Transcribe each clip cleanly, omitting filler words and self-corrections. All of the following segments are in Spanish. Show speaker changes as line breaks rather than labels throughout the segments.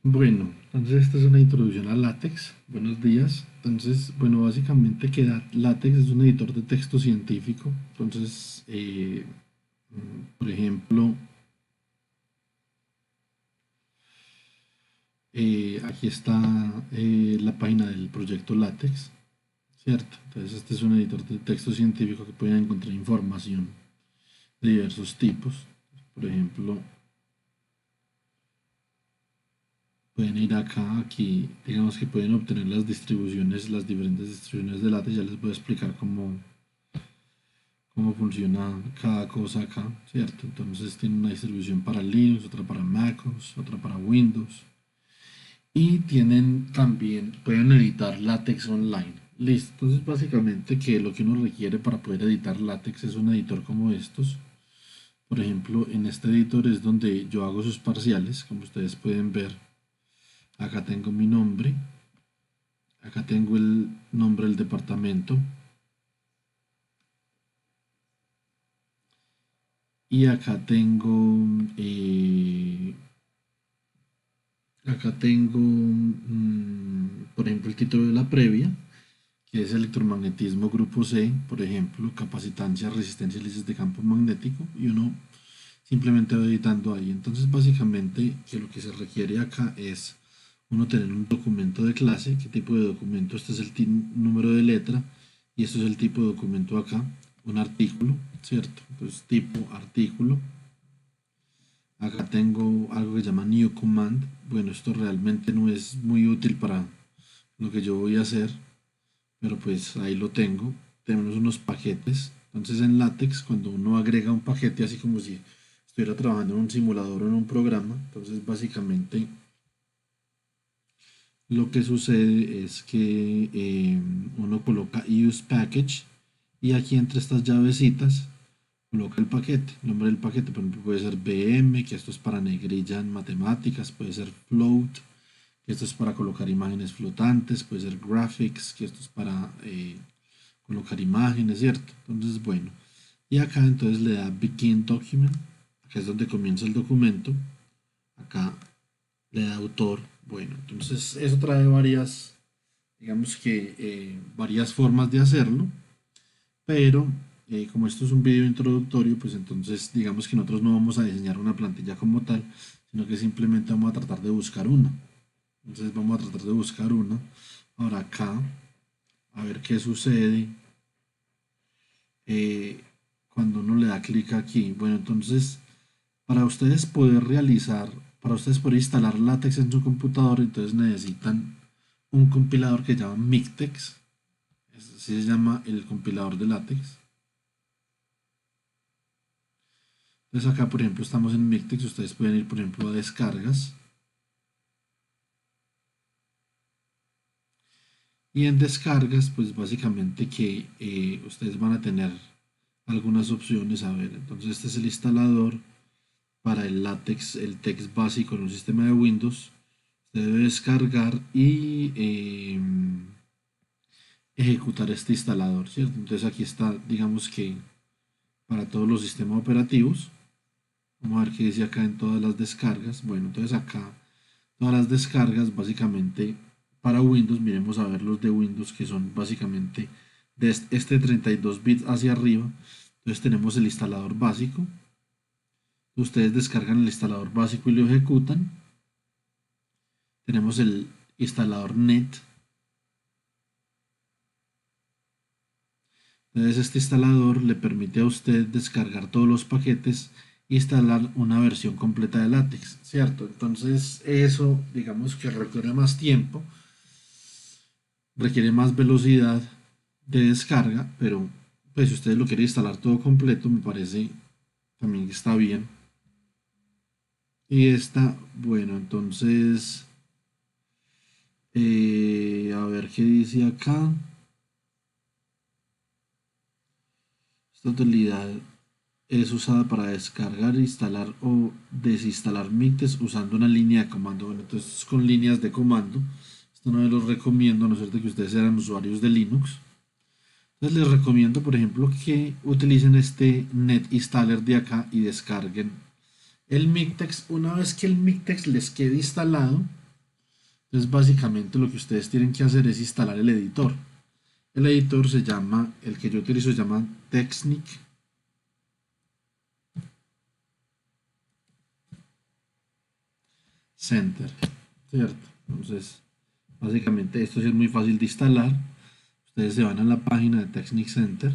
Bueno, entonces esta es una introducción a LaTeX. Buenos días. Entonces, bueno, básicamente que LaTeX es un editor de texto científico. Entonces, por ejemplo, aquí está la página del proyecto LaTeX, ¿cierto? Entonces, este es un editor de texto científico que pueden encontrar información de diversos tipos. Por ejemplo, pueden ir acá, aquí, digamos que pueden obtener las distribuciones, las diferentes distribuciones de LaTeX. Ya les voy a explicar cómo funciona cada cosa acá, ¿cierto? Entonces tiene una distribución para Linux, otra para MacOS, otra para Windows. Y tienen también, pueden editar LaTeX online. Listo. Entonces básicamente que lo que uno requiere para poder editar LaTeX es un editor como estos. Por ejemplo, en este editor es donde yo hago sus parciales, como ustedes pueden ver. Acá tengo mi nombre, acá tengo el nombre del departamento y acá tengo, por ejemplo, el título de la previa, que es electromagnetismo grupo C, por ejemplo, capacitancia, resistencia y lisis de campo magnético, y uno simplemente va editando ahí. Entonces, básicamente, que lo que se requiere acá es uno tener un documento de clase. ¿Qué tipo de documento? Este es el número de letra y esto es el tipo de documento acá, un artículo, ¿cierto? Entonces, tipo artículo. Acá tengo algo que se llama New Command. Bueno, esto realmente no es muy útil para lo que yo voy a hacer, pero pues ahí lo tengo. Tenemos unos paquetes. Entonces en LaTeX, cuando uno agrega un paquete, así como si estuviera trabajando en un simulador o en un programa, entonces básicamente lo que sucede es que uno coloca use package y aquí entre estas llavecitas coloca el paquete, el nombre del paquete. Por ejemplo, puede ser BM, que esto es para negrilla en matemáticas, puede ser float, que esto es para colocar imágenes flotantes, puede ser graphics, que esto es para colocar imágenes, ¿cierto? Entonces, bueno, y acá entonces le da begin document, que es donde comienza el documento, acá le da autor. Bueno, entonces eso trae varias, digamos que varias formas de hacerlo, pero como esto es un video introductorio, pues entonces digamos que nosotros no vamos a diseñar una plantilla como tal, sino que simplemente vamos a tratar de buscar una. Entonces vamos a tratar de buscar una. Ahora acá, a ver qué sucede eh, cuando uno le da clic aquí. Bueno, entonces para ustedes poder realizar, para ustedes poder instalar LaTeX en su computador, entonces necesitan un compilador que se llama Mictex. Así se llama el compilador de LaTeX. Entonces acá, por ejemplo, estamos en Mictex. Ustedes pueden ir, por ejemplo, a descargas. Y en descargas, pues básicamente que ustedes van a tener algunas opciones. A ver, entonces este es el instalador para el LaTeX, el text básico en un sistema de Windows. Se debe descargar y ejecutar este instalador, ¿cierto? Entonces aquí está, digamos que para todos los sistemas operativos. Vamos a ver qué dice acá en todas las descargas. Bueno, entonces acá todas las descargas básicamente para Windows, miremos a ver los de Windows que son básicamente de este 32 bits hacia arriba. Entonces tenemos el instalador básico. Ustedes descargan el instalador básico y lo ejecutan. Tenemos el instalador net. Entonces este instalador le permite a usted descargar todos los paquetes e instalar una versión completa de LaTeX, ¿cierto? Entonces eso digamos que requiere más tiempo, requiere más velocidad de descarga, pero pues si ustedes lo quieren instalar todo completo me parece también que está bien. Y esta, bueno, entonces a ver qué dice acá. Esta utilidad es usada para descargar, instalar o desinstalar Mictex usando una línea de comando. Bueno, entonces con líneas de comando. Esto no los recomiendo, a no ser de que ustedes sean usuarios de Linux. Entonces les recomiendo, por ejemplo, que utilicen este net installer de acá y descarguen el Mictex. Una vez que el Mictex les quede instalado, Entonces básicamente lo que ustedes tienen que hacer es instalar el editor. El editor se llama, el que yo utilizo se llama Technic Center, ¿cierto? Entonces básicamente esto sí es muy fácil de instalar. Ustedes se van a la página de Technic Center.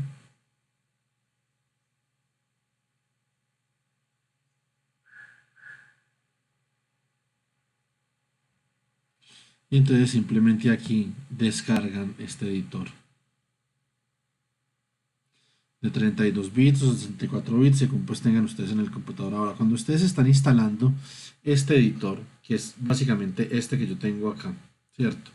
Y entonces simplemente aquí descargan este editor de 32 bits o 64 bits, según pues tengan ustedes en el computador. Ahora, cuando ustedes están instalando este editor, que es básicamente este que yo tengo acá, ¿cierto?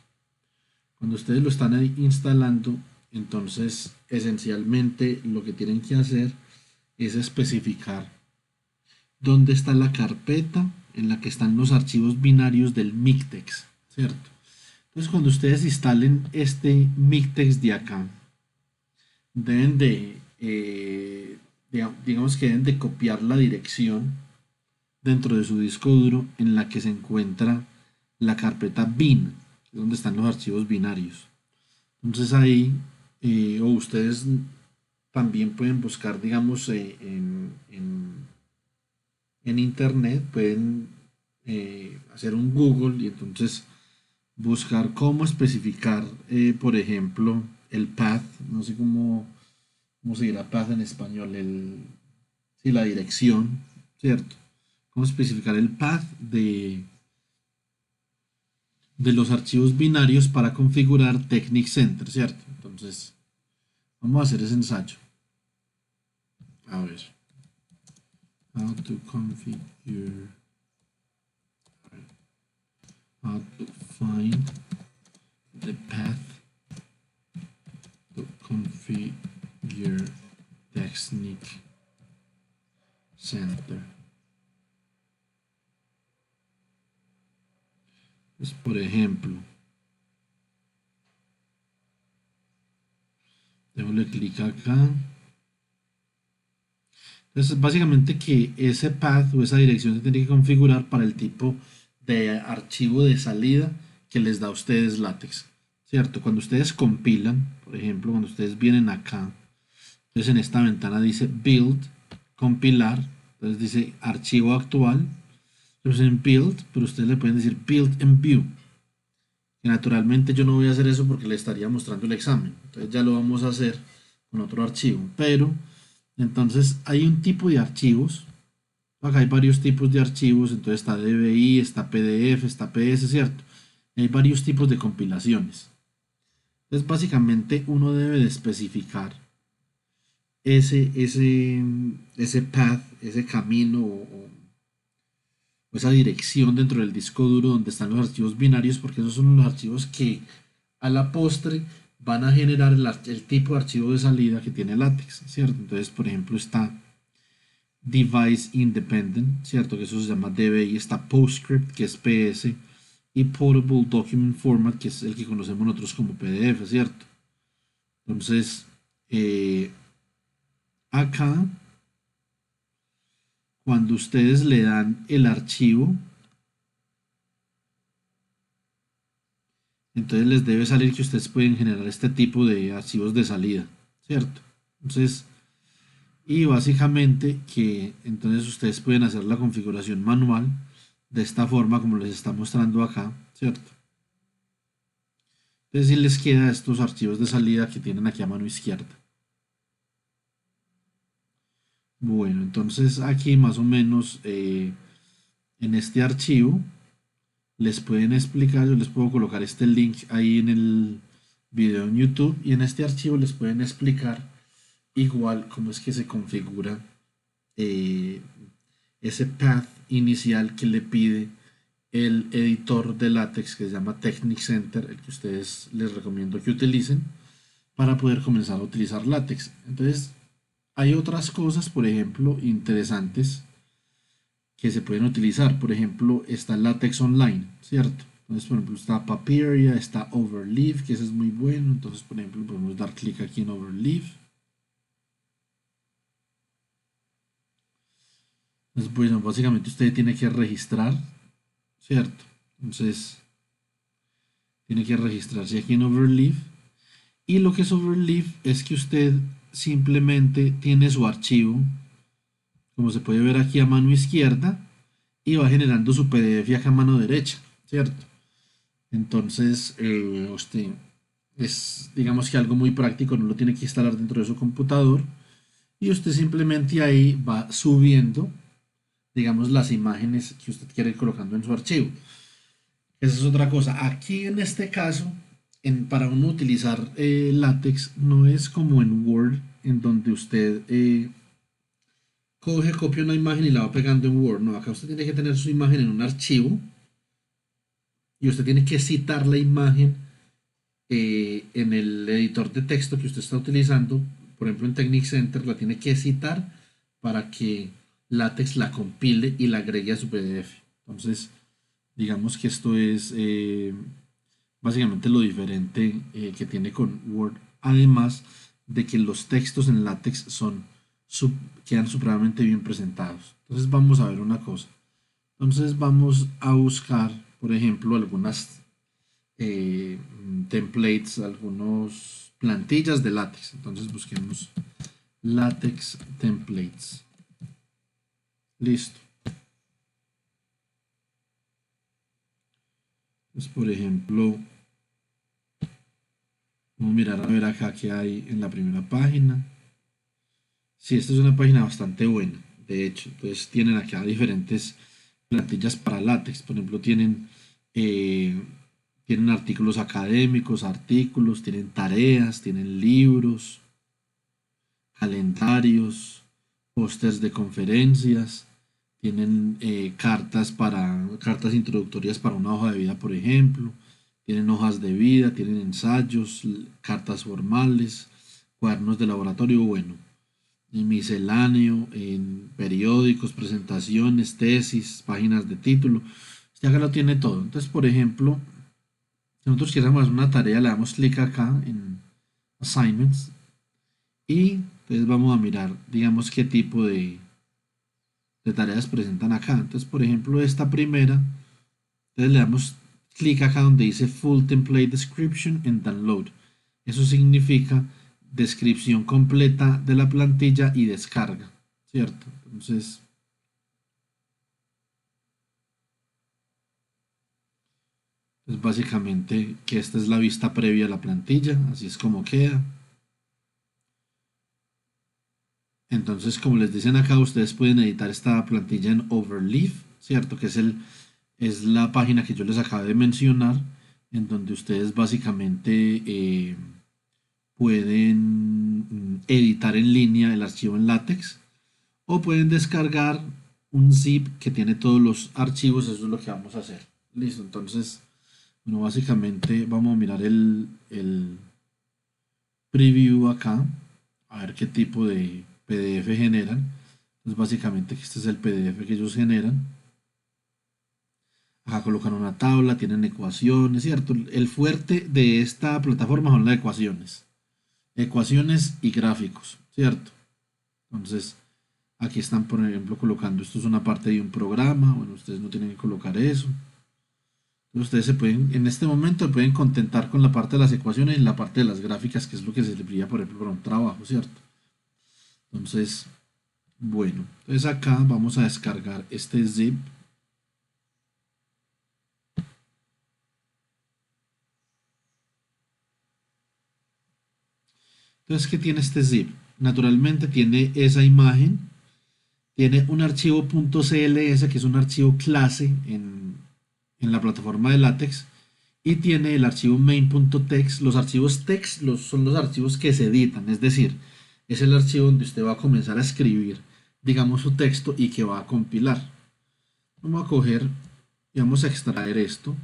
Cuando ustedes lo están ahí instalando, entonces esencialmente lo que tienen que hacer es especificar dónde está la carpeta en la que están los archivos binarios del mictex, ¿cierto? Entonces cuando ustedes instalen este mictex de acá, deben de, digamos que deben de copiar la dirección dentro de su disco duro en la que se encuentra la carpeta bin, donde están los archivos binarios. Entonces ahí, o ustedes también pueden buscar, digamos, en internet, pueden hacer un Google y entonces buscar cómo especificar, por ejemplo, el path, no sé cómo se dirá path en español, sí, la dirección, ¿cierto? Cómo especificar el path de los archivos binarios para configurar Technic Center, ¿cierto? Entonces, vamos a hacer ese ensayo. A ver, how to configure, how to find the path to configure Technic Center. Pues, por ejemplo, démosle clic acá. Entonces, básicamente que ese path o esa dirección se tiene que configurar para el tipo de archivo de salida que les da a ustedes LaTeX, ¿cierto? Cuando ustedes compilan, por ejemplo, cuando ustedes vienen acá, entonces en esta ventana dice Build, compilar, entonces dice archivo actual, entonces en Build, pero ustedes le pueden decir Build and View. Y naturalmente yo no voy a hacer eso porque le estaría mostrando el examen, entonces ya lo vamos a hacer con otro archivo, pero entonces hay un tipo de archivos, acá hay varios tipos de archivos, entonces está DBI, está PDF, está PS, ¿cierto? Hay varios tipos de compilaciones. Entonces básicamente uno debe de especificar ese path, ese camino o esa dirección dentro del disco duro donde están los archivos binarios, porque esos son los archivos que a la postre van a generar el tipo de archivo de salida que tiene LaTeX, ¿cierto? Entonces, por ejemplo, está Device Independent, ¿cierto? Que eso se llama DBI, está PostScript, que es PS, y Portable Document Format, que es el que conocemos nosotros como PDF, ¿cierto? Entonces, acá, cuando ustedes le dan el archivo, entonces les debe salir que ustedes pueden generar este tipo de archivos de salida, ¿cierto? Entonces, y básicamente que entonces ustedes pueden hacer la configuración manual de esta forma como les está mostrando acá, ¿cierto? Entonces si les queda estos archivos de salida que tienen aquí a mano izquierda. Bueno, entonces aquí más o menos en este archivo les pueden explicar, yo les puedo colocar este link ahí en el video en YouTube y en este archivo les pueden explicar igual cómo es que se configura eh, ese path inicial que le pide el editor de LaTeX que se llama Technic Center, el que ustedes les recomiendo que utilicen para poder comenzar a utilizar LaTeX. Entonces, hay otras cosas, por ejemplo, interesantes que se pueden utilizar. Por ejemplo, está LaTeX Online, ¿cierto? Entonces, por ejemplo, está Papiria, está Overleaf, que ese es muy bueno. Entonces, por ejemplo, podemos dar clic aquí en Overleaf. Entonces, bueno, básicamente usted tiene que registrar, ¿cierto? Entonces, tiene que registrarse aquí en Overleaf. Y lo que es Overleaf es que usted simplemente tiene su archivo, como se puede ver aquí a mano izquierda, y va generando su PDF acá a mano derecha, ¿cierto? Entonces, usted es, digamos que algo muy práctico, no lo tiene que instalar dentro de su computador, y usted simplemente ahí va subiendo, digamos, las imágenes que usted quiere ir colocando en su archivo. Esa es otra cosa. Aquí en este caso, para uno utilizar látex, no es como en Word, en donde usted coge, copia una imagen y la va pegando en Word. No, acá usted tiene que tener su imagen en un archivo y usted tiene que citar la imagen en el editor de texto que usted está utilizando. Por ejemplo, en Technic Center la tiene que citar para que LaTeX la compile y la agregue a su PDF. Entonces, digamos que esto es básicamente lo diferente que tiene con Word. Además de que los textos en LaTeX quedan supremamente bien presentados. Entonces vamos a ver una cosa. Entonces vamos a buscar, por ejemplo, algunas eh, templates, algunas plantillas de LaTeX. Entonces busquemos LaTeX templates. Listo. Entonces, por ejemplo, vamos a mirar a ver acá qué hay en la primera página. Sí, esta es una página bastante buena, de hecho. Entonces tienen acá diferentes plantillas para látex. Por ejemplo, eh, tienen artículos académicos, artículos, tienen tareas, tienen libros, calendarios, pósters de conferencias, tienen cartas introductorias para una hoja de vida, por ejemplo, tienen hojas de vida, tienen ensayos, cartas formales, cuadernos de laboratorio, bueno, y misceláneo, en periódicos, presentaciones, tesis, páginas de título. Ya acá lo tiene todo. Entonces, por ejemplo, si nosotros queremos hacer una tarea, le damos clic acá en Assignments y entonces vamos a mirar, digamos, qué tipo de tareas presentan acá. Entonces, por ejemplo, esta primera, entonces le damos clic acá donde dice Full Template Description en Download. Eso significa descripción completa de la plantilla y descarga, ¿cierto? Entonces, es básicamente que esta es la vista previa a la plantilla, así es como queda. Entonces, como les dicen acá, ustedes pueden editar esta plantilla en Overleaf, ¿cierto? Que es la página que yo les acabo de mencionar, en donde ustedes básicamente pueden editar en línea el archivo en látex o pueden descargar un zip que tiene todos los archivos. Eso es lo que vamos a hacer. Listo, entonces, bueno, básicamente vamos a mirar el preview acá, a ver qué tipo de PDF generan. Entonces, básicamente, este es el PDF que ellos generan. Acá colocan una tabla, tienen ecuaciones, ¿cierto? El fuerte de esta plataforma son las ecuaciones. Ecuaciones y gráficos, ¿cierto? Entonces, aquí están, por ejemplo, colocando, esto es una parte de un programa, bueno, ustedes no tienen que colocar eso. Entonces, ustedes en este momento se pueden contentar con la parte de las ecuaciones y la parte de las gráficas, que es lo que serviría, por ejemplo, para un trabajo, ¿cierto? Entonces, bueno, entonces acá vamos a descargar este zip. Entonces, ¿qué tiene este zip? Naturalmente tiene esa imagen, tiene un archivo .cls, que es un archivo clase en la plataforma de LaTeX, y tiene el archivo main.txt. Los archivos text son los archivos que se editan, es decir, es el archivo donde usted va a comenzar a escribir, digamos, su texto y que va a compilar. Vamos a coger y vamos a extraer esto.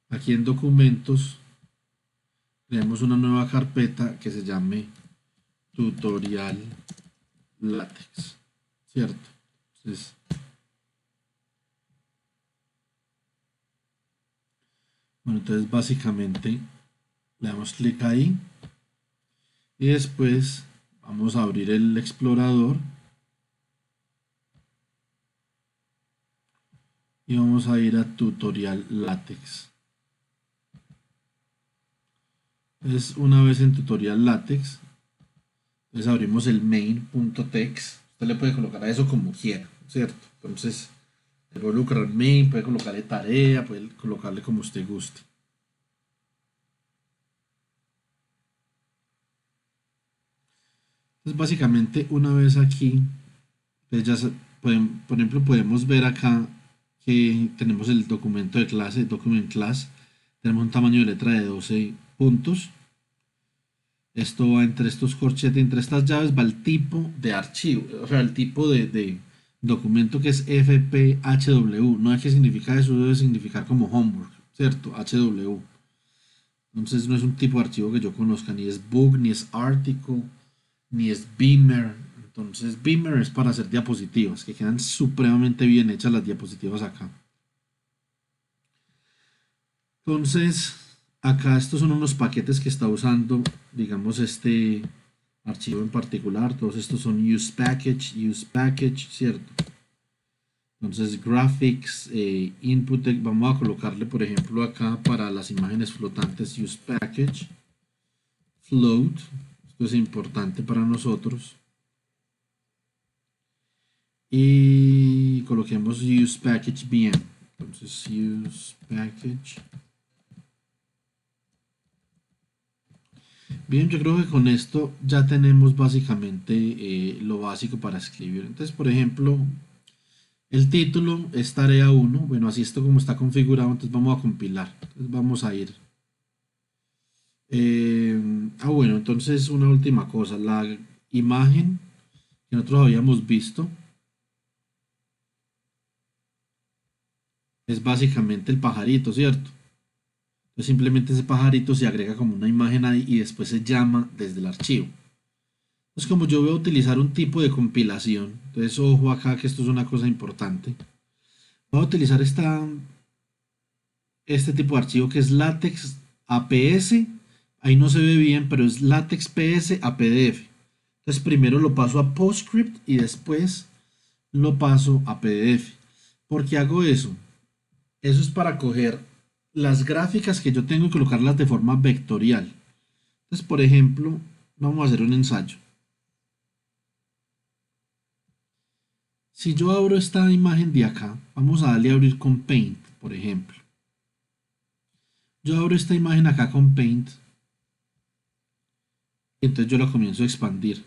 Aquí en documentos creamos una nueva carpeta que se llame tutorial látex, ¿cierto? Entonces, bueno, entonces básicamente le damos clic ahí y después vamos a abrir el explorador y vamos a ir a tutorial LaTeX. Entonces, una vez en tutorial LaTeX, entonces abrimos el main.txt. Usted le puede colocar a eso como quiera, ¿cierto? Entonces, le puede colocar main, puede colocarle tarea, puede colocarle como usted guste. Entonces, básicamente, una vez aquí, pues ya por ejemplo, podemos ver acá que tenemos el documento de clase, document class, tenemos un tamaño de letra de 12 puntos. Esto va entre estos corchetes, entre estas llaves va el tipo de archivo, o sea, el tipo de documento que es FPHW. No hay que significa eso, debe significar como homework, ¿cierto? HW. Entonces no es un tipo de archivo que yo conozca, ni es book, ni es article, ni es Beamer. Entonces Beamer es para hacer diapositivas, que quedan supremamente bien hechas las diapositivas acá. Entonces, acá estos son unos paquetes que está usando, digamos, este archivo en particular. Todos estos son use package, ¿cierto? Entonces, graphics, input, vamos a colocarle, por ejemplo, acá para las imágenes flotantes, use package, float. Esto es importante para nosotros. Y coloquemos use package bien. Entonces, use package. Bien, yo creo que con esto ya tenemos básicamente lo básico para escribir. Entonces, por ejemplo, el título es tarea 1. Bueno, así esto como está configurado, entonces vamos a compilar. Entonces vamos a ir. Bueno, entonces una última cosa. La imagen que nosotros habíamos visto es básicamente el pajarito, ¿cierto? Entonces simplemente ese pajarito se agrega como una imagen ahí y después se llama desde el archivo. Entonces como yo voy a utilizar un tipo de compilación, entonces ojo acá que esto es una cosa importante. Voy a utilizar este tipo de archivo que es latex APS. Ahí no se ve bien, pero es latex PS a PDF. Entonces primero lo paso a PostScript y después lo paso a PDF. ¿Por qué hago eso? Eso es para coger las gráficas que yo tengo y colocarlas de forma vectorial. Entonces, por ejemplo, vamos a hacer un ensayo. Si yo abro esta imagen de acá, vamos a darle a abrir con Paint, por ejemplo. Yo abro esta imagen acá con Paint y entonces yo la comienzo a expandir.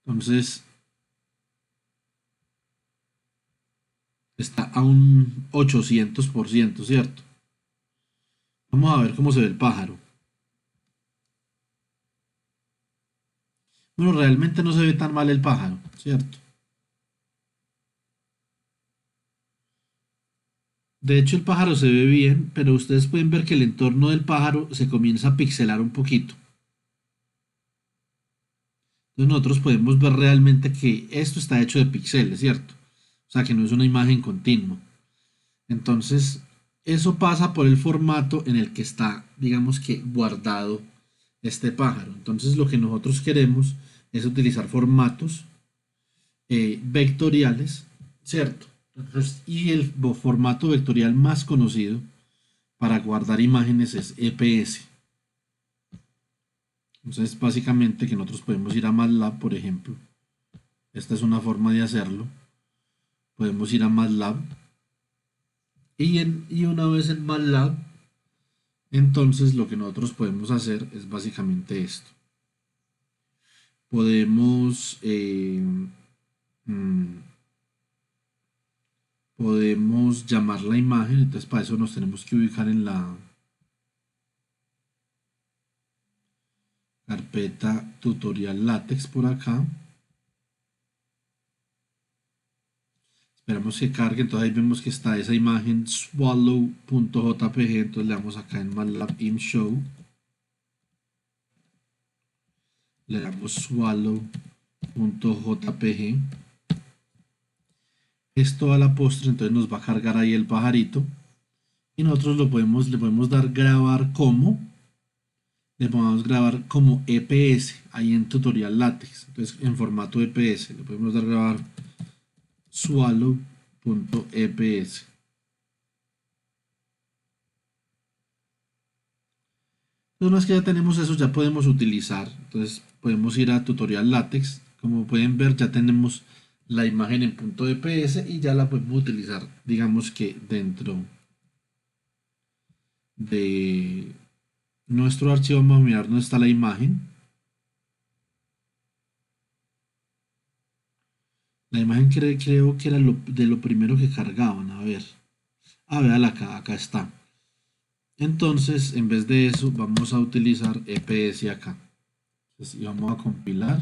Entonces está a un 800%, ¿cierto? Vamos a ver cómo se ve el pájaro. Bueno, realmente no se ve tan mal el pájaro, ¿cierto? De hecho, el pájaro se ve bien, pero ustedes pueden ver que el entorno del pájaro se comienza a pixelar un poquito. Entonces nosotros podemos ver realmente que esto está hecho de píxeles, ¿cierto? O sea, que no es una imagen continua. Entonces, eso pasa por el formato en el que está, digamos que, guardado este pájaro. Entonces, lo que nosotros queremos es utilizar formatos vectoriales, ¿cierto? Entonces, y el formato vectorial más conocido para guardar imágenes es EPS. Entonces, básicamente que nosotros podemos ir a MATLAB, por ejemplo. Esta es una forma de hacerlo. Podemos ir a MATLAB y una vez en MATLAB, entonces lo que nosotros podemos hacer es básicamente esto. Podemos, mm, podemos llamar la imagen, entonces para eso nos tenemos que ubicar en la carpeta tutorial látex por acá. Esperamos que cargue, entonces ahí vemos que está esa imagen swallow.jpg, entonces le damos acá en MATLAB ImShow, le damos swallow.jpg. Esto a la postre, entonces nos va a cargar ahí el pajarito y nosotros le podemos dar grabar como le podemos grabar como EPS ahí en tutorial látex. Entonces en formato EPS le podemos dar grabar swallow.eps. Entonces una vez que ya tenemos eso ya podemos utilizar. Entonces podemos ir a tutorial látex. Como pueden ver ya tenemos la imagen en punto .eps y ya la podemos utilizar digamos que dentro de nuestro archivo. Vamos a mirar dónde está la imagen. La imagen creo que era de lo primero que cargaban. A ver. Ah, véala acá, acá está. Entonces, en vez de eso, vamos a utilizar EPS acá. Entonces, y vamos a compilar.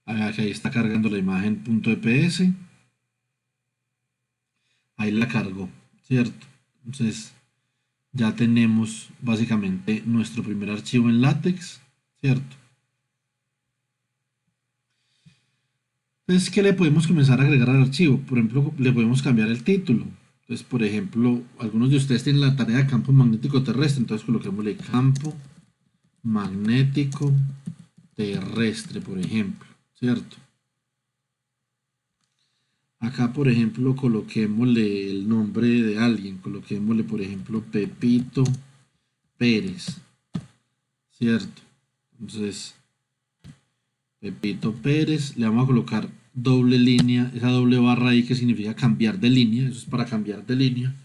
Ahí está cargando la imagen .eps. Ahí la cargó, ¿cierto? Entonces, ya tenemos básicamente nuestro primer archivo en látex, ¿cierto? Entonces, ¿qué le podemos comenzar a agregar al archivo? Por ejemplo, le podemos cambiar el título. Entonces, por ejemplo, algunos de ustedes tienen la tarea de campo magnético terrestre, entonces coloquémosle campo magnético terrestre, por ejemplo, ¿cierto? Acá, por ejemplo, coloquémosle el nombre de alguien, coloquémosle, por ejemplo, Pepito Pérez, ¿cierto? Entonces, Pepito Pérez, le vamos a colocar doble línea, esa doble barra ahí que significa cambiar de línea, eso es para cambiar de línea,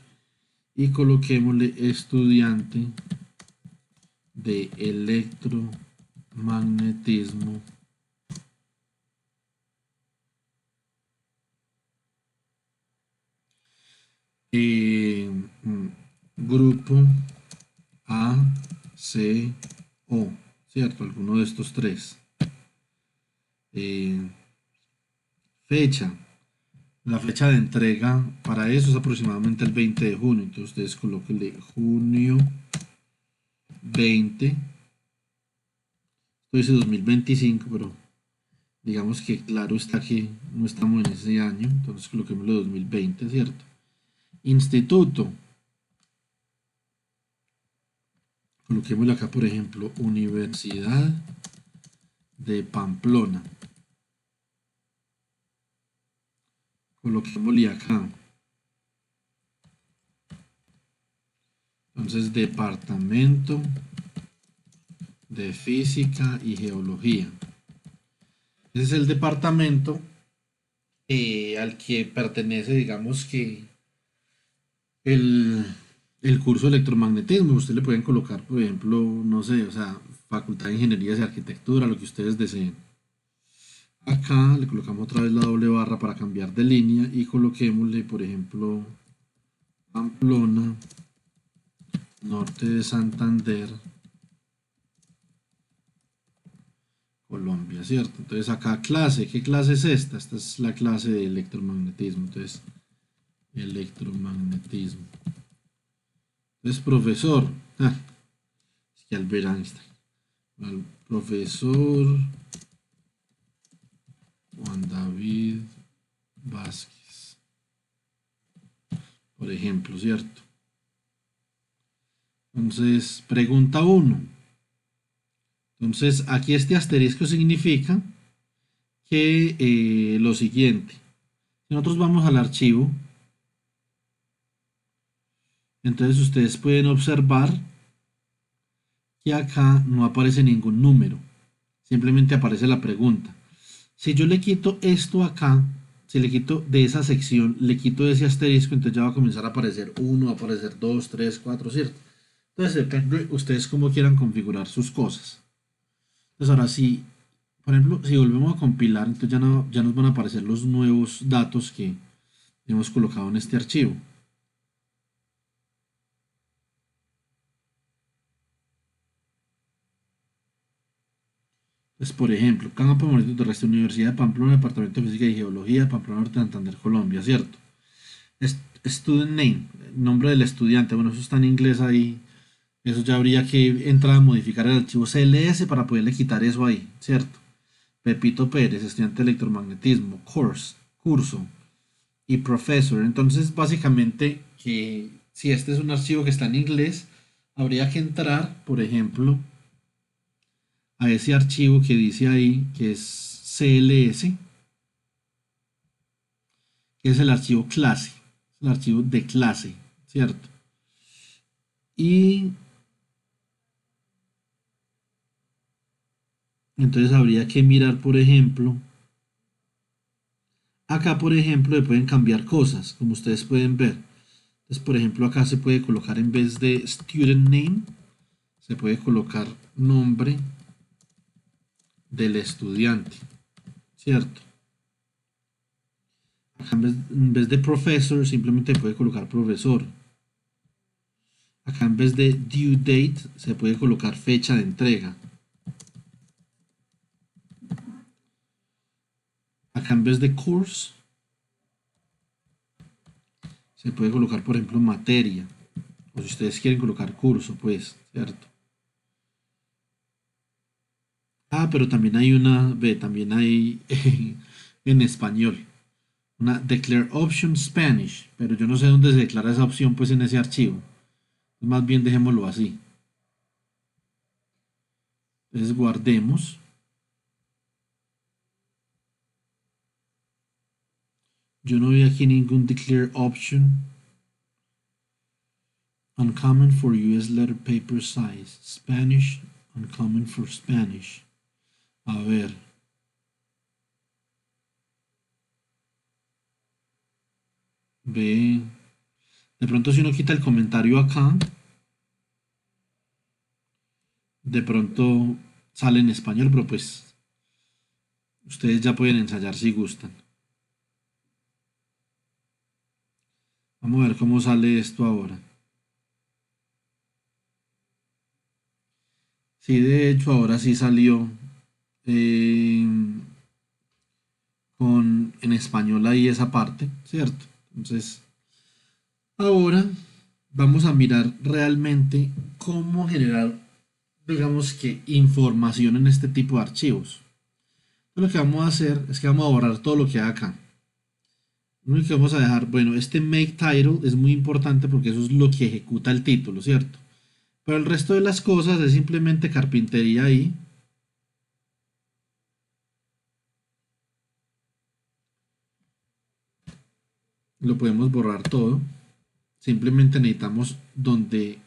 y coloquémosle estudiante de electromagnetismo grupo A, C, O, ¿cierto? Alguno de estos tres. Fecha. La fecha de entrega para eso es aproximadamente el 20 de junio. Entonces ustedes colóquenle junio 20. Esto dice 2025, pero digamos que claro está que no estamos en ese año. Entonces coloquémosle 2020, ¿cierto? Instituto. Coloquémosle acá, por ejemplo, Universidad de Pamplona. Coloquémosle acá. Entonces, Departamento de Física y Geología. Ese es el departamento al que pertenece, digamos que el, el curso de electromagnetismo. Usted le pueden colocar, por ejemplo, no sé, o sea, Facultad de Ingenierías y Arquitectura, lo que ustedes deseen. Acá le colocamos otra vez la doble barra para cambiar de línea y coloquémosle, por ejemplo, Pamplona, norte de Santander, Colombia, ¿cierto? Entonces acá clase, ¿qué clase es esta? Esta es la clase de electromagnetismo. Entonces, electromagnetismo. Entonces, profesor, es que Albert Einstein. Al profesor Juan David Vázquez, por ejemplo, ¿cierto? Entonces, pregunta 1. Entonces, aquí este asterisco significa que lo siguiente. Si nosotros vamos al archivo, entonces ustedes pueden observar que acá no aparece ningún número. Simplemente aparece la pregunta. Si yo le quito esto acá, si le quito de esa sección, le quito ese asterisco, entonces ya va a comenzar a aparecer 1, va a aparecer 2, 3, 4, ¿cierto? Entonces depende ustedes cómo quieran configurar sus cosas. Entonces ahora sí, por ejemplo, si volvemos a compilar, entonces ya nos van a aparecer los nuevos datos que hemos colocado en este archivo. Entonces, por ejemplo, campo magnético terrestre, Universidad de Pamplona, Departamento de Física y Geología, Pamplona Norte, Santander, Colombia, ¿cierto? Student name, nombre del estudiante, bueno, eso está en inglés ahí. Eso ya habría que entrar a modificar el archivo CLS para poderle quitar eso ahí, ¿cierto? Pepito Pérez, estudiante de electromagnetismo, course. curso y professor. Entonces, básicamente, que si este es un archivo que está en inglés, habría que entrar, por ejemplo, a ese archivo que dice ahí, que es CLS, que es el archivo clase, el archivo de clase, ¿cierto? Y entonces habría que mirar, por ejemplo, acá, por ejemplo, le pueden cambiar cosas, como ustedes pueden ver. Entonces, por ejemplo, acá se puede colocar en vez de student name, se puede colocar nombre del estudiante, ¿cierto? Acá en vez de professor, simplemente puede colocar profesor. Acá en vez de due date, se puede colocar fecha de entrega. Acá en vez de course, se puede colocar, por ejemplo, materia. O si ustedes quieren colocar curso, pues, ¿cierto? Ah, pero también hay una, ve, también hay en español. Una declare option Spanish, pero yo no sé dónde se declara esa opción pues en ese archivo. Más bien dejémoslo así. Entonces guardemos. Yo no veo aquí ningún declare option. Uncommon for US letter paper size. Spanish, uncommon for Spanish. A ver. Ve. De pronto si uno quita el comentario acá, de pronto sale en español, pero pues ustedes ya pueden ensayar si gustan. Vamos a ver cómo sale esto ahora. Sí, de hecho ahora sí salió eh, en español ahí esa parte, ¿cierto? Entonces, ahora vamos a mirar realmente cómo generar, digamos que, información en este tipo de archivos. Lo que vamos a hacer es que vamos a borrar todo lo que hay acá. Lo único que vamos a dejar, bueno, este make title es muy importante porque eso es lo que ejecuta el título, ¿cierto? Pero el resto de las cosas es simplemente carpintería ahí. Lo podemos borrar todo. Simplemente necesitamos donde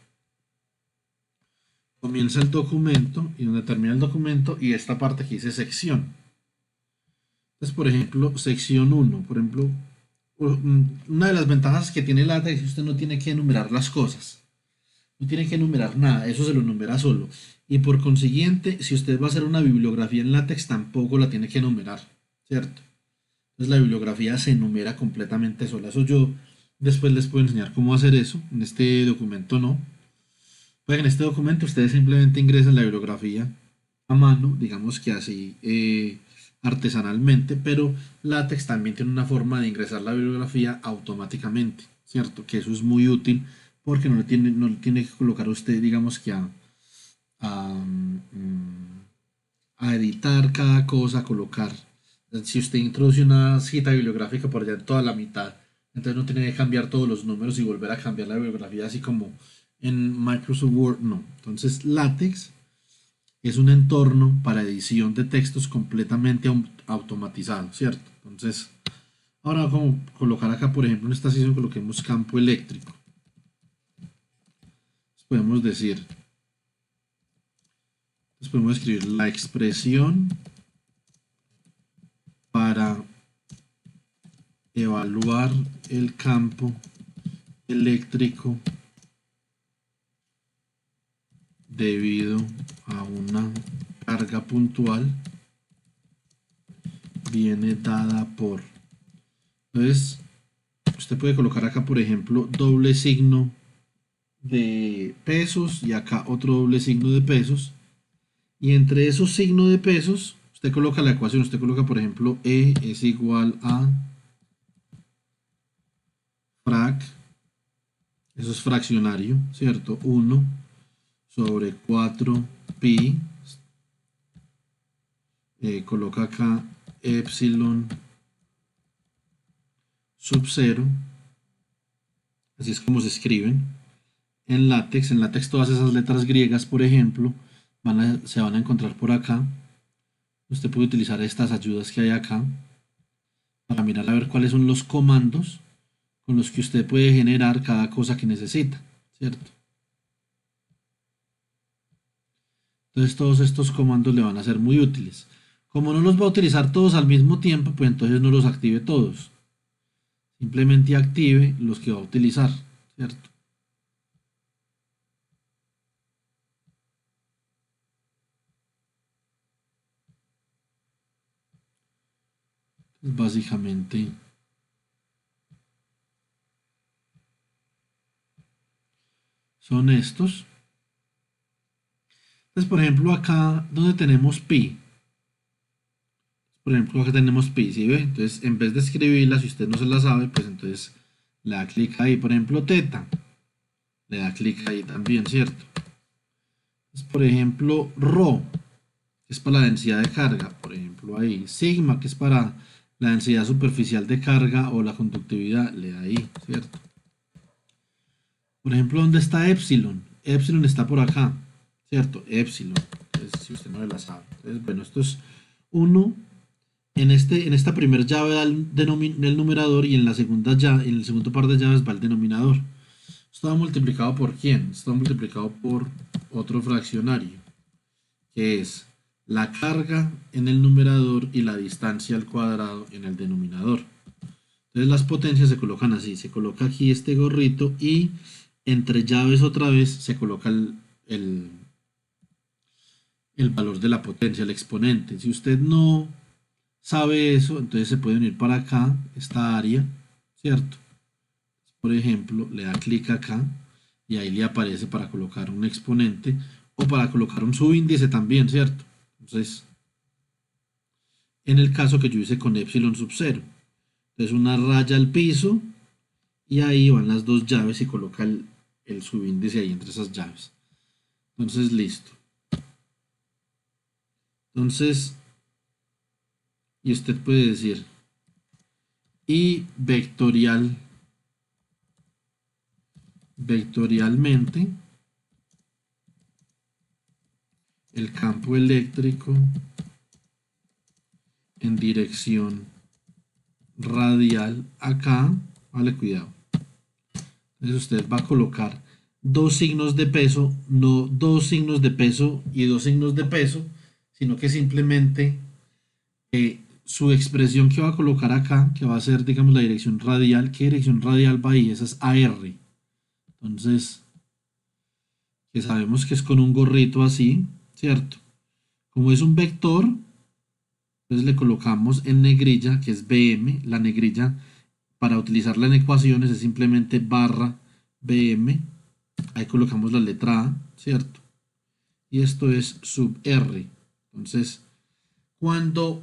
comienza el documento y donde termina el documento y esta parte que dice sección. Entonces, por ejemplo, sección 1, por ejemplo, una de las ventajas que tiene LaTeX es que usted no tiene que enumerar las cosas. No tiene que enumerar nada, eso se lo enumera solo. Y por consiguiente, si usted va a hacer una bibliografía en LaTeX, tampoco la tiene que enumerar, ¿cierto? Entonces la bibliografía se enumera completamente sola. Eso yo después les puedo enseñar cómo hacer eso. En este documento no. Pues en este documento ustedes simplemente ingresan la bibliografía a mano, digamos que así artesanalmente, pero LaTeX también tiene una forma de ingresar la bibliografía automáticamente, ¿cierto? Que eso es muy útil porque no le tiene que colocar usted, digamos que a editar cada cosa, a colocar. Si usted introduce una cita bibliográfica por allá en toda la mitad, entonces no tiene que cambiar todos los números y volver a cambiar la bibliografía así como en Microsoft Word, no. Entonces LaTeX es un entorno para edición de textos completamente automatizado, ¿cierto? Entonces, ahora vamos a colocar acá, por ejemplo, en esta sesión coloquemos campo eléctrico. Podemos decir, podemos escribir la expresión para evaluar el campo eléctrico debido a una carga puntual viene dada por. Entonces, usted puede colocar acá, por ejemplo, doble signo de pesos y acá otro doble signo de pesos. Y entre esos signos de pesos, usted coloca la ecuación. Usted coloca, por ejemplo, E es igual a frac, eso es fraccionario, ¿cierto? 1 sobre 4 pi. Coloca acá epsilon sub 0, así es como se escriben. En LaTeX todas esas letras griegas, por ejemplo, se van a encontrar por acá. Usted puede utilizar estas ayudas que hay acá para mirar a ver cuáles son los comandos con los que usted puede generar cada cosa que necesita, ¿cierto? Entonces todos estos comandos le van a ser muy útiles. Como no los va a utilizar todos al mismo tiempo, pues entonces no los active todos. Simplemente active los que va a utilizar, ¿cierto? Entonces, básicamente son estos. Entonces, por ejemplo, acá donde tenemos pi, por ejemplo, acá tenemos pi, ¿sí ve? Entonces, en vez de escribirla, si usted no se la sabe, pues entonces le da clic ahí. Por ejemplo, teta, le da clic ahí también, ¿cierto? Entonces, por ejemplo, rho, que es para la densidad de carga, por ejemplo, ahí. Sigma, que es para la densidad superficial de carga o la conductividad, le da ahí, ¿cierto? Por ejemplo, ¿dónde está epsilon? Epsilon está por acá, ¿cierto? Epsilon. Entonces, si usted no la sabe. Entonces, bueno, esto es 1 en esta primera llave va el numerador y en la segunda llave, en el segundo par de llaves va el denominador. Esto va multiplicado por quién? Esto va multiplicado por otro fraccionario, que es la carga en el numerador y la distancia al cuadrado en el denominador. Entonces las potencias se colocan así, se coloca aquí este gorrito y entre llaves otra vez se coloca el valor de la potencia, el exponente. Si usted no sabe eso, entonces se puede venir para acá, esta área, ¿cierto? Por ejemplo, le da clic acá y ahí le aparece para colocar un exponente o para colocar un subíndice también, ¿cierto? Entonces, en el caso que yo hice con epsilon sub 0, entonces una raya al piso y ahí van las dos llaves y coloca el subíndice ahí entre esas llaves. Entonces, listo. Entonces, y usted puede decir, y vectorialmente, el campo eléctrico en dirección radial acá, vale, cuidado. Entonces usted va a colocar dos signos de peso, no dos signos de peso y dos signos de peso, sino que simplemente su expresión que va a colocar acá, que va a ser, digamos, la dirección radial, ¿qué dirección radial va ahí? Esa es AR. Entonces, que sabemos que es con un gorrito así, ¿cierto? Como es un vector, entonces le colocamos en negrilla, que es BM, la negrilla para utilizarla en ecuaciones es simplemente barra BM, ahí colocamos la letra A, ¿cierto? Y esto es sub R. Entonces, cuando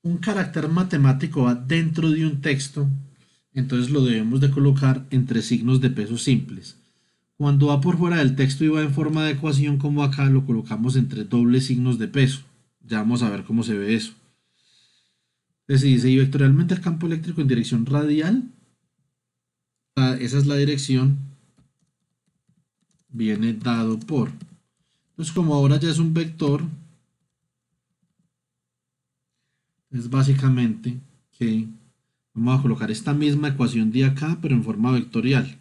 un carácter matemático va dentro de un texto, entonces lo debemos de colocar entre signos de peso simples. Cuando va por fuera del texto y va en forma de ecuación como acá, lo colocamos entre dobles signos de peso. Ya vamos a ver cómo se ve eso. Entonces, si dice y vectorialmente el campo eléctrico en dirección radial, esa es la dirección, viene dado por. Entonces, como ahora ya es un vector, es básicamente que vamos a colocar esta misma ecuación de acá, pero en forma vectorial.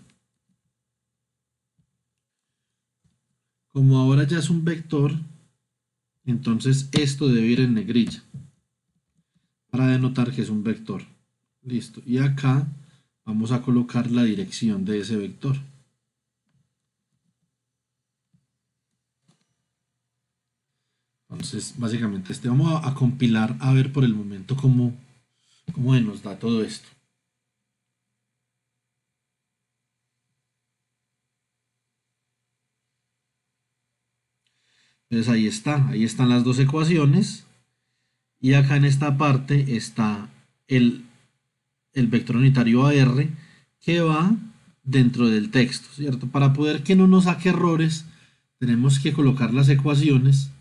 Como ahora ya es un vector, entonces esto debe ir en negrilla para denotar que es un vector. Listo. Y acá vamos a colocar la dirección de ese vector. Entonces, básicamente, vamos a compilar a ver por el momento cómo nos da todo esto. Entonces ahí están las dos ecuaciones. Y acá en esta parte está el vector unitario AR que va dentro del texto, ¿cierto? Para poder que no nos saque errores, tenemos que colocar las ecuaciones,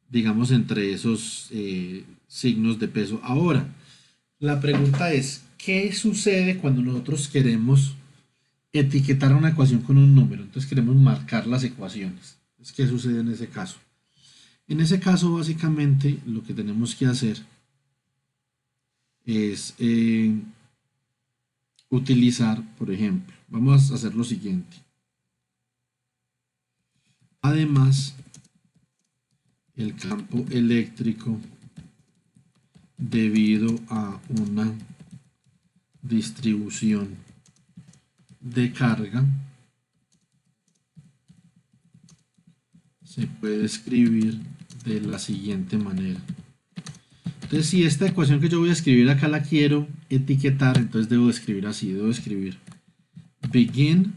digamos, entre esos signos de peso. Ahora, la pregunta es, ¿qué sucede cuando nosotros queremos etiquetar una ecuación con un número? Entonces queremos marcar las ecuaciones. Entonces, ¿qué sucede en ese caso? En ese caso, básicamente, lo que tenemos que hacer es utilizar, por ejemplo, vamos a hacer lo siguiente. Además, el campo eléctrico debido a una distribución de carga se puede escribir de la siguiente manera. Entonces, si esta ecuación que yo voy a escribir acá la quiero etiquetar, entonces debo escribir así, debo escribir begin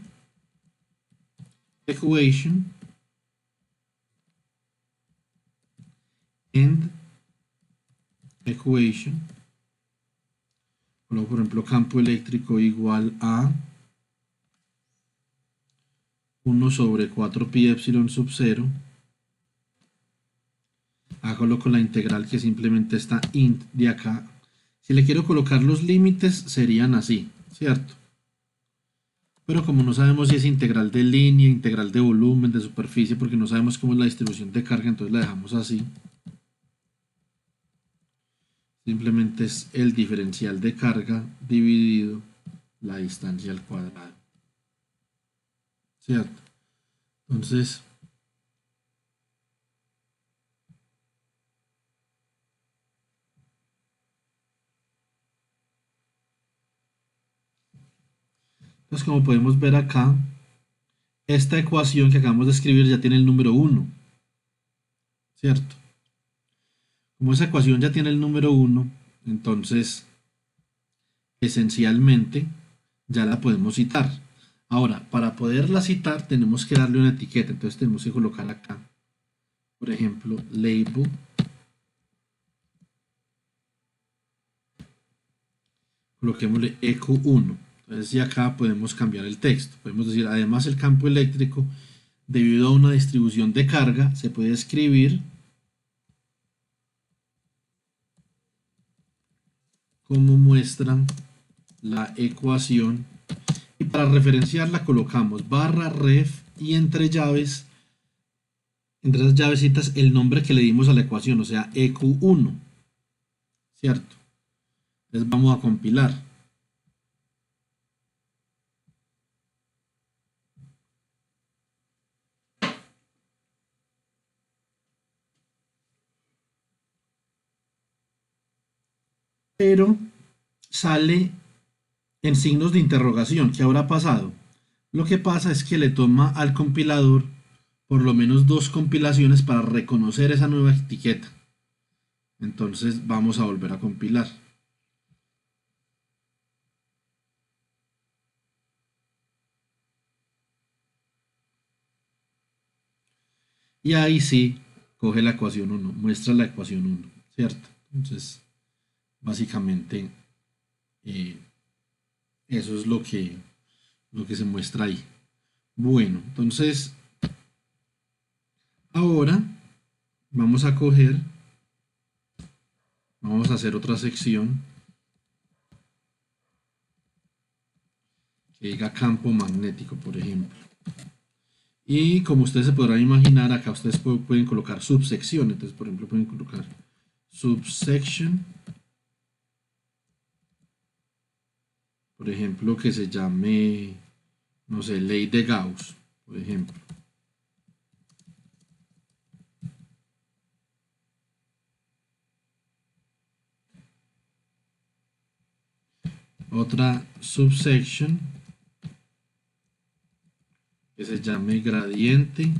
equation end equation. Luego, por ejemplo, campo eléctrico igual a 1 sobre 4 pi epsilon sub 0. Acá coloco la integral que simplemente está int de acá. Si le quiero colocar los límites serían así, ¿cierto? Pero como no sabemos si es integral de línea, integral de volumen, de superficie, porque no sabemos cómo es la distribución de carga, entonces la dejamos así. Simplemente es el diferencial de carga dividido la distancia al cuadrado, ¿cierto? Entonces, como podemos ver acá, esta ecuación que acabamos de escribir ya tiene el número 1, ¿cierto? Como esa ecuación ya tiene el número 1, entonces esencialmente ya la podemos citar. Ahora, para poderla citar tenemos que darle una etiqueta, entonces tenemos que colocar acá, por ejemplo, label, coloquémosle EQ1. Entonces ya acá podemos cambiar el texto, podemos decir, además el campo eléctrico, debido a una distribución de carga, se puede escribir como muestra la ecuación. Y para referenciarla colocamos barra ref y entre llaves, entre esas llavecitas, el nombre que le dimos a la ecuación, o sea, EQ1, ¿cierto? Entonces vamos a compilar. Pero sale en signos de interrogación. ¿Qué habrá pasado? Lo que pasa es que le toma al compilador por lo menos 2 compilaciones para reconocer esa nueva etiqueta. Entonces vamos a volver a compilar. Y ahí sí, coge la ecuación 1, muestra la ecuación 1, ¿cierto? Entonces, básicamente, eh, eso es lo que se muestra ahí. Bueno, entonces, ahora vamos a coger, vamos a hacer otra sección que diga campo magnético, por ejemplo. Y como ustedes se podrán imaginar, acá ustedes pueden colocar subsecciones. Entonces, por ejemplo, pueden colocar subsection, por ejemplo, que se llame, no sé, ley de Gauss, por ejemplo. Otra subsection que se llame gradiente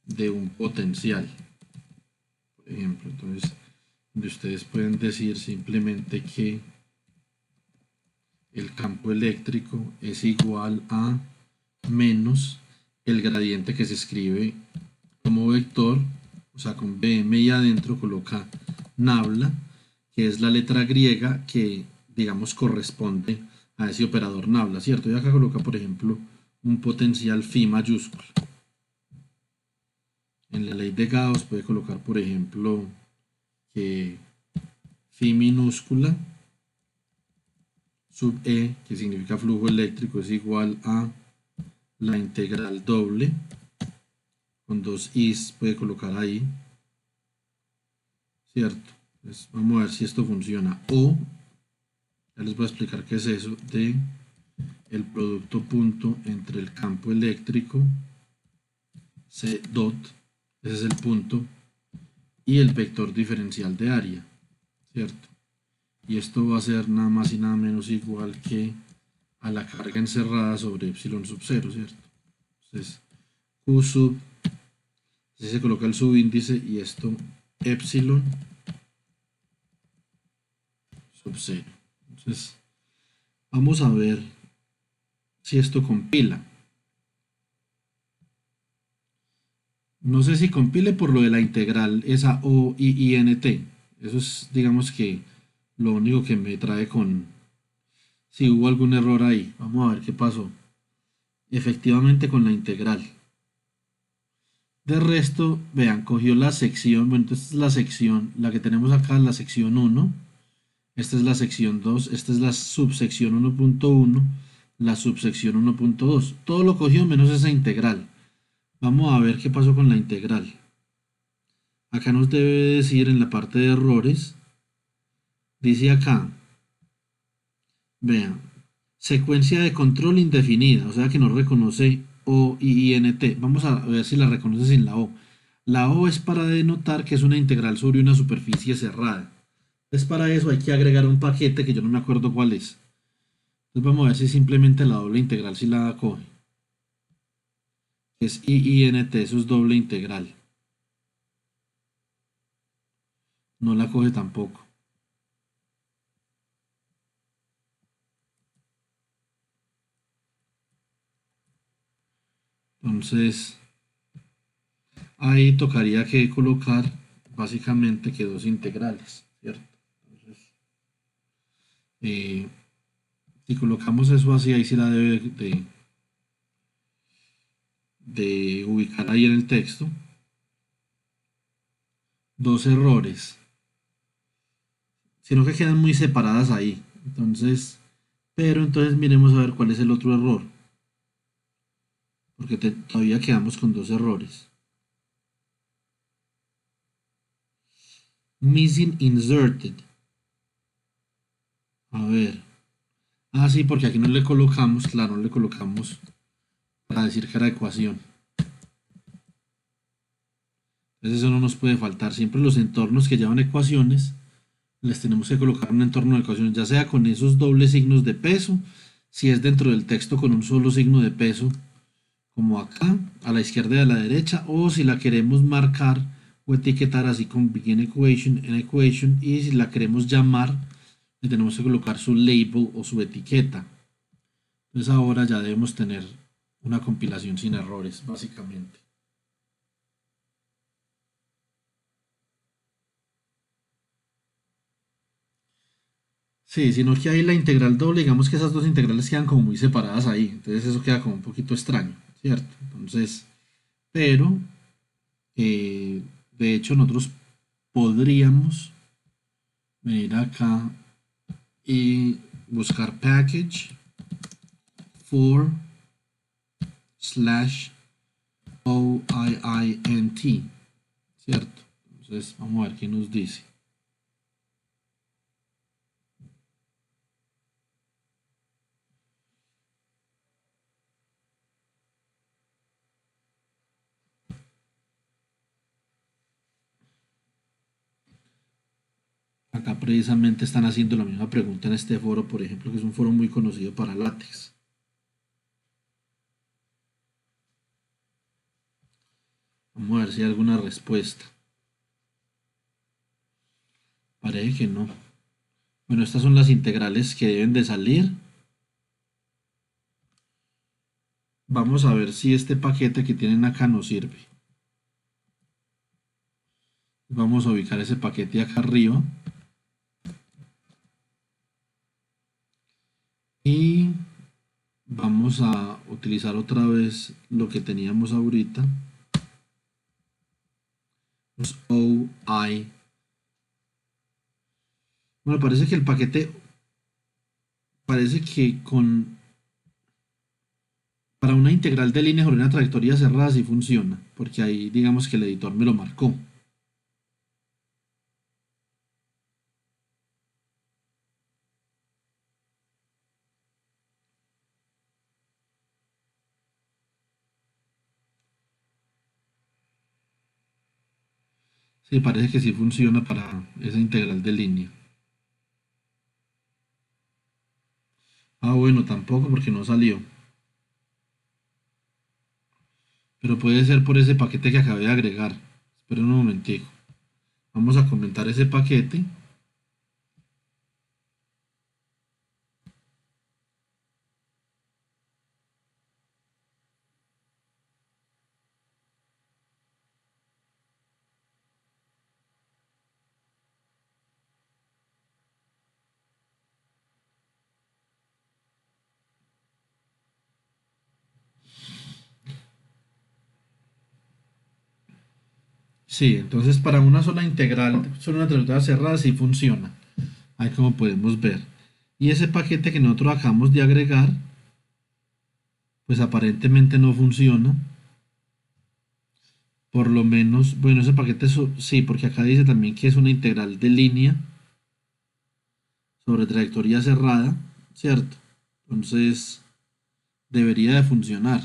de un potencial, por ejemplo. Entonces, donde ustedes pueden decir simplemente que el campo eléctrico es igual a menos el gradiente que se escribe como vector, o sea, con BM y adentro coloca nabla, que es la letra griega que, digamos, corresponde a ese operador nabla, ¿cierto? Y acá coloca, por ejemplo, un potencial phi mayúscula. En la ley de Gauss puede colocar, por ejemplo, que phi minúscula sub E, que significa flujo eléctrico, es igual a la integral doble, con dos i's puede colocar ahí, ¿cierto? Entonces vamos a ver si esto funciona. O, ya les voy a explicar qué es eso, de el producto punto entre el campo eléctrico, C dot, ese es el punto, y el vector diferencial de área, ¿cierto? Y esto va a ser nada más y nada menos igual que a la carga encerrada sobre epsilon sub 0, ¿cierto? Entonces, Q sub, así se coloca el subíndice y esto epsilon sub 0. Entonces, vamos a ver si esto compila. No sé si compile por lo de la integral, esa O I N T. Eso es, digamos que, lo único que me trae con si hubo algún error ahí. Vamos a ver qué pasó. Efectivamente con la integral. De resto, vean, cogió la sección, bueno, entonces esta es la sección, la que tenemos acá es la sección 1, esta es la sección 2, esta es la subsección 1.1, la subsección 1.2. Todo lo cogió menos esa integral. Vamos a ver qué pasó con la integral. Acá nos debe decir en la parte de errores, dice acá, vean, secuencia de control indefinida, o sea que no reconoce O y INT. Vamos a ver si la reconoce sin la O. La O es para denotar que es una integral sobre una superficie cerrada. Entonces para eso hay que agregar un paquete que yo no me acuerdo cuál es. Entonces vamos a ver si simplemente la doble integral si la coge. Es IINT, eso es doble integral. No la coge tampoco. Entonces ahí tocaría que colocar básicamente que dos integrales, ¿cierto? Entonces, si colocamos eso así, ahí sí la debe de ubicar ahí en el texto. Dos errores, sino que quedan muy separadas ahí. Entonces, pero entonces miremos a ver cuál es el otro error, porque todavía quedamos con dos errores. Missing inserted. A ver. Ah, sí, porque aquí no le colocamos, claro, no le colocamos para decir que era ecuación. Entonces eso no nos puede faltar. Siempre los entornos que llevan ecuaciones, les tenemos que colocar un entorno de ecuaciones, ya sea con esos dobles signos de peso, si es dentro del texto con un solo signo de peso, como acá, a la izquierda y a la derecha, o si la queremos marcar o etiquetar así con begin equation, en equation, y si la queremos llamar, le tenemos que colocar su label o su etiqueta. Entonces ahora ya debemos tener una compilación sin errores, básicamente. Sí, sino que ahí la integral doble, digamos que esas dos integrales quedan como muy separadas ahí, entonces eso queda como un poquito extraño, ¿cierto? Entonces, pero, de hecho nosotros podríamos venir acá y buscar package for slash OIINT, ¿cierto? Entonces vamos a ver qué nos dice. Acá precisamente están haciendo la misma pregunta en este foro, por ejemplo, que es un foro muy conocido para látex. Vamos a ver si hay alguna respuesta. Parece que no. Bueno, estas son las integrales que deben de salir. Vamos a ver si este paquete que tienen acá nos sirve. Vamos a ubicar ese paquete acá arriba. Y vamos a utilizar otra vez lo que teníamos ahorita. Los OI. Bueno, parece que el paquete parece que para una integral de línea sobre una trayectoria cerrada sí funciona, porque ahí digamos que el editor me lo marcó. Sí, parece que sí funciona para esa integral de línea. Ah, bueno, tampoco porque no salió. Pero puede ser por ese paquete que acabé de agregar. Espera un momentico. Vamos a comentar ese paquete. Sí, entonces para una sola integral, solo una trayectoria cerrada sí funciona. Ahí como podemos ver. Y ese paquete que nosotros acabamos de agregar, pues aparentemente no funciona. Por lo menos, bueno, ese paquete sí, porque acá dice también que es una integral de línea sobre trayectoria cerrada, ¿cierto? Entonces debería de funcionar.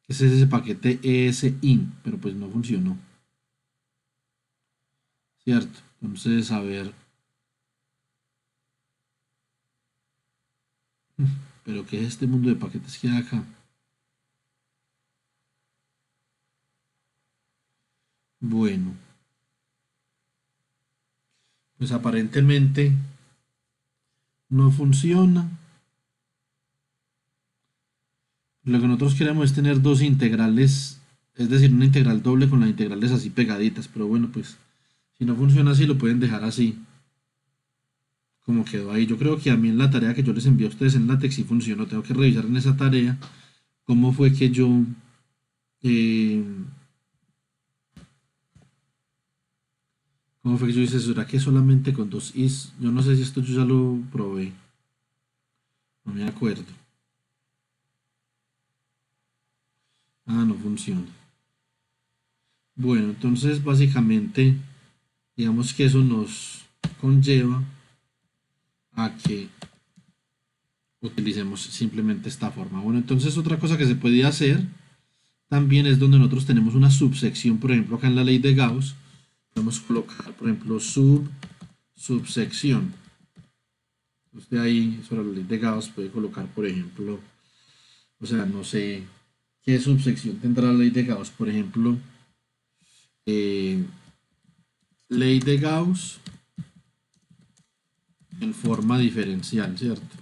Ese es ese paquete ESIN, pero pues no funcionó, ¿cierto? Entonces, a ver, pero ¿qué es este mundo de paquetes que hay acá? Bueno, pues aparentemente no funciona. Lo que nosotros queremos es tener dos integrales, es decir, una integral doble con las integrales así pegaditas, pero bueno, pues si no funciona así, lo pueden dejar así, como quedó ahí. Yo creo que a mí en la tarea que yo les envié a ustedes en LaTeX sí funcionó. Tengo que revisar en esa tarea cómo fue que yo, eh, cómo fue que yo hice eso. ¿Será que solamente con dos is? Yo no sé si esto yo ya lo probé, no me acuerdo. Ah, no funciona. Bueno, entonces básicamente, digamos que eso nos conlleva a que utilicemos simplemente esta forma. Bueno, entonces otra cosa que se podía hacer también es donde nosotros tenemos una subsección, por ejemplo, acá en la ley de Gauss, podemos colocar, por ejemplo, subsección. Usted ahí sobre la ley de Gauss puede colocar, por ejemplo, o sea, no sé qué subsección tendrá la ley de Gauss, por ejemplo, eh, ley de Gauss en forma diferencial, ¿cierto?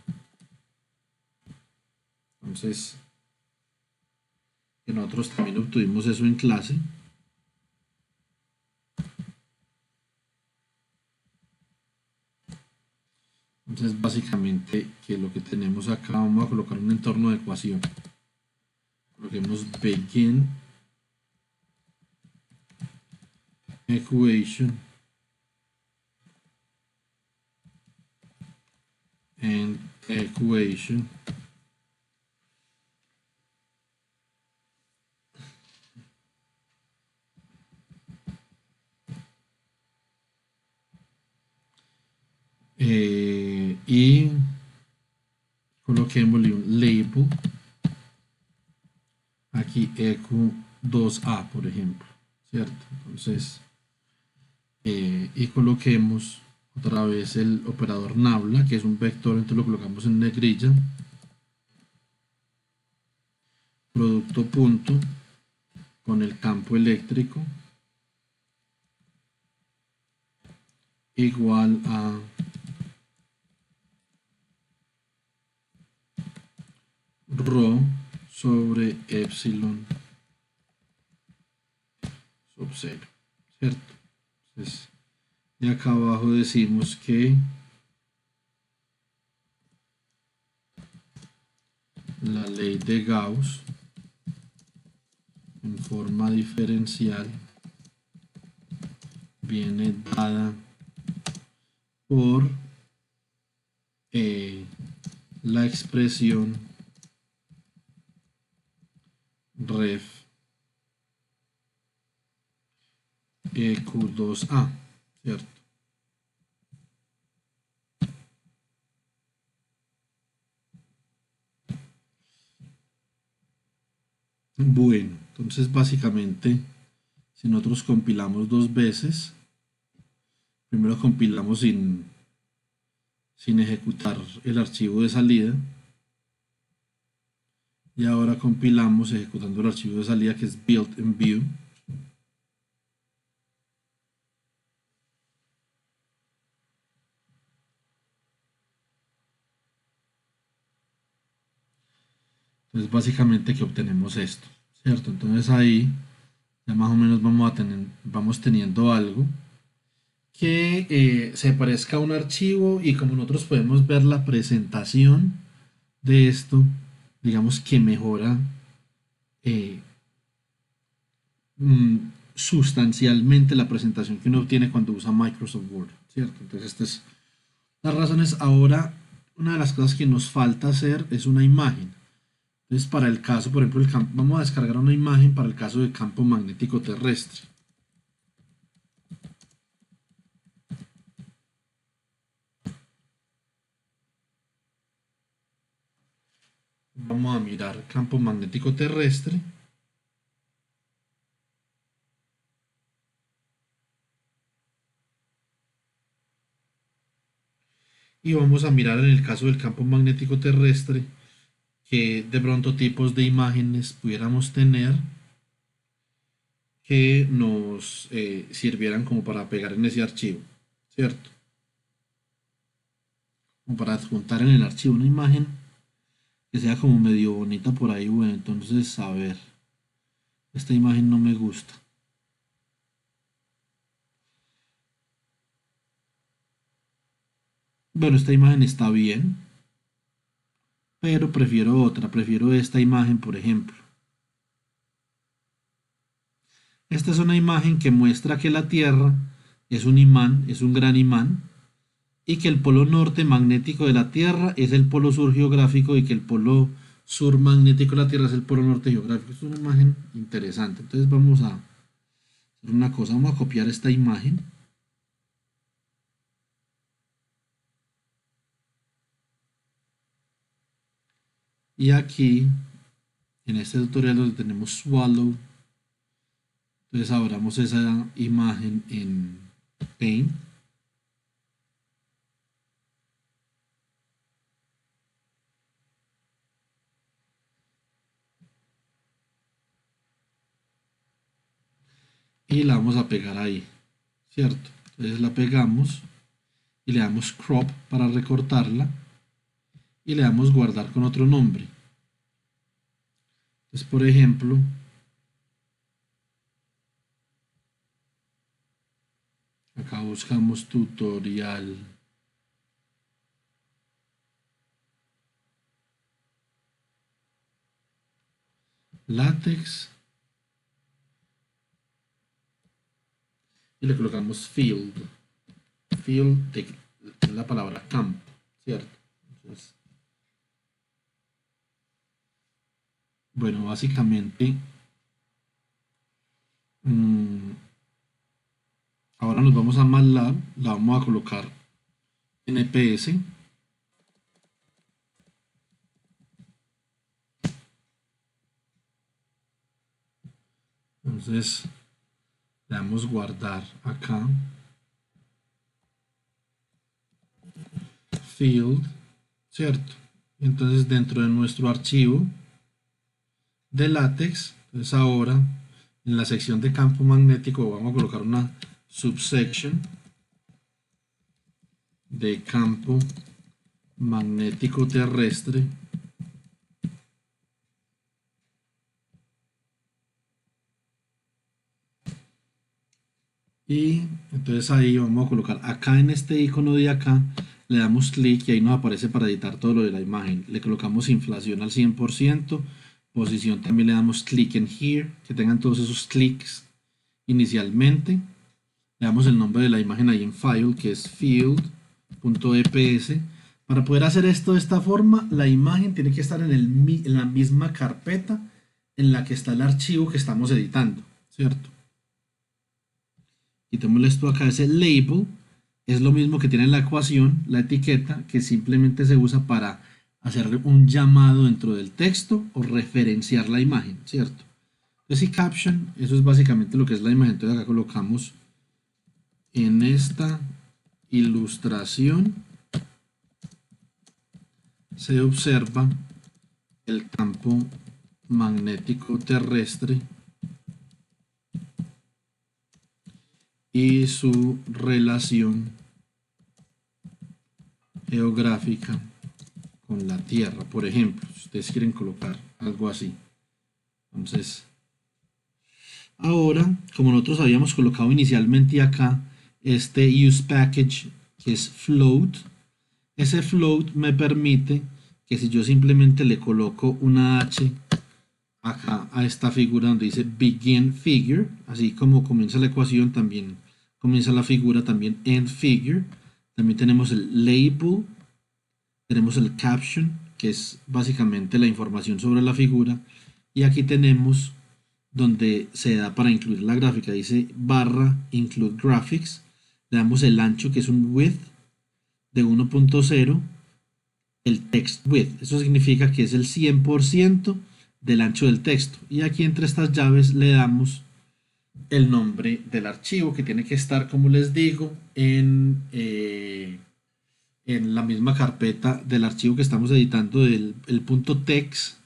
Entonces, que nosotros también obtuvimos eso en clase. Entonces, básicamente, que lo que tenemos acá, vamos a colocar un entorno de ecuación. Coloquemos begin equation and equation. Y coloquémosle un label aquí eq2a, por ejemplo, ¿cierto? Entonces, y coloquemos otra vez el operador nabla, que es un vector, entonces lo colocamos en negrilla, producto punto con el campo eléctrico igual a rho sobre epsilon sub 0, ¿cierto? Entonces, y acá abajo decimos que la ley de Gauss en forma diferencial viene dada por la expresión ref EQ2A, ¿cierto? Bueno, entonces básicamente, si nosotros compilamos dos veces, primero compilamos sin ejecutar el archivo de salida, y ahora compilamos ejecutando el archivo de salida que es build in view. Entonces básicamente que obtenemos esto, ¿cierto? Entonces ahí ya más o menos vamos teniendo algo que se parezca a un archivo, y como nosotros podemos ver la presentación de esto, digamos que mejora eh, mm, sustancialmente la presentación que uno obtiene cuando usa Microsoft Word, ¿cierto? Entonces estas es las razones. Ahora, una de las cosas que nos falta hacer es una imagen. Entonces, para el caso, por ejemplo, vamos a descargar una imagen para el caso del campo magnético terrestre. Vamos a mirar campo magnético terrestre. Y vamos a mirar en el caso del campo magnético terrestre que de pronto tipos de imágenes pudiéramos tener que nos sirvieran como para pegar en ese archivo, ¿cierto? Como para adjuntar en el archivo una imagen que sea como medio bonita por ahí. Bueno, entonces, a ver, esta imagen no me gusta. Bueno, esta imagen está bien, pero prefiero esta imagen, por ejemplo. Esta es una imagen que muestra que la Tierra es un imán, es un gran imán, y que el polo norte magnético de la Tierra es el polo sur geográfico, y que el polo sur magnético de la Tierra es el polo norte geográfico. Es una imagen interesante. Entonces vamos a hacer una cosa, vamos a copiar esta imagen. Y aquí, en este tutorial donde tenemos Swallow, entonces abramos esa imagen en Paint. Y la vamos a pegar ahí, ¿cierto? Entonces la pegamos y le damos Crop para recortarla y le damos Guardar con otro nombre. Entonces, por ejemplo, acá buscamos tutorial látex y le colocamos field. Field es la palabra campo, ¿cierto? Entonces, bueno, básicamente ahora nos vamos a MATLAB, la vamos a colocar en EPS. Entonces le damos guardar acá, field, ¿cierto? Entonces dentro de nuestro archivo de látex, entonces ahora en la sección de campo magnético vamos a colocar una subsection de campo magnético terrestre. Y entonces ahí vamos a colocar acá en este icono de acá, le damos clic y ahí nos aparece para editar todo lo de la imagen. Le colocamos inflación al 100%, posición también le damos clic en here, que tengan todos esos clics inicialmente. Le damos el nombre de la imagen ahí en file, que es field.eps. Para poder hacer esto de esta forma, la imagen tiene que estar en la misma carpeta en la que está el archivo que estamos editando, ¿cierto? Quitémosle esto acá, ese label es lo mismo que tiene en la ecuación, la etiqueta, que simplemente se usa para hacer un llamado dentro del texto o referenciar la imagen, ¿cierto? Entonces, y caption, eso es básicamente lo que es la imagen. Entonces acá colocamos en esta ilustración se observa el campo magnético terrestre y su relación geográfica con la Tierra, por ejemplo, si ustedes quieren colocar algo así. Entonces, ahora, como nosotros habíamos colocado inicialmente acá, este use package que es float, ese float me permite que si yo simplemente le coloco una H acá a esta figura donde dice begin figure, así como comienza la ecuación, también comienza la figura, también end figure. También tenemos el label, tenemos el caption, que es básicamente la información sobre la figura. Y aquí tenemos donde se da para incluir la gráfica, dice barra include graphics. Le damos el ancho, que es un width de 1.0, el text width. Eso significa que es el 100% del ancho del texto. Y aquí entre estas llaves le damos el nombre del archivo, que tiene que estar, como les digo, en la misma carpeta del archivo que estamos editando, el punto text.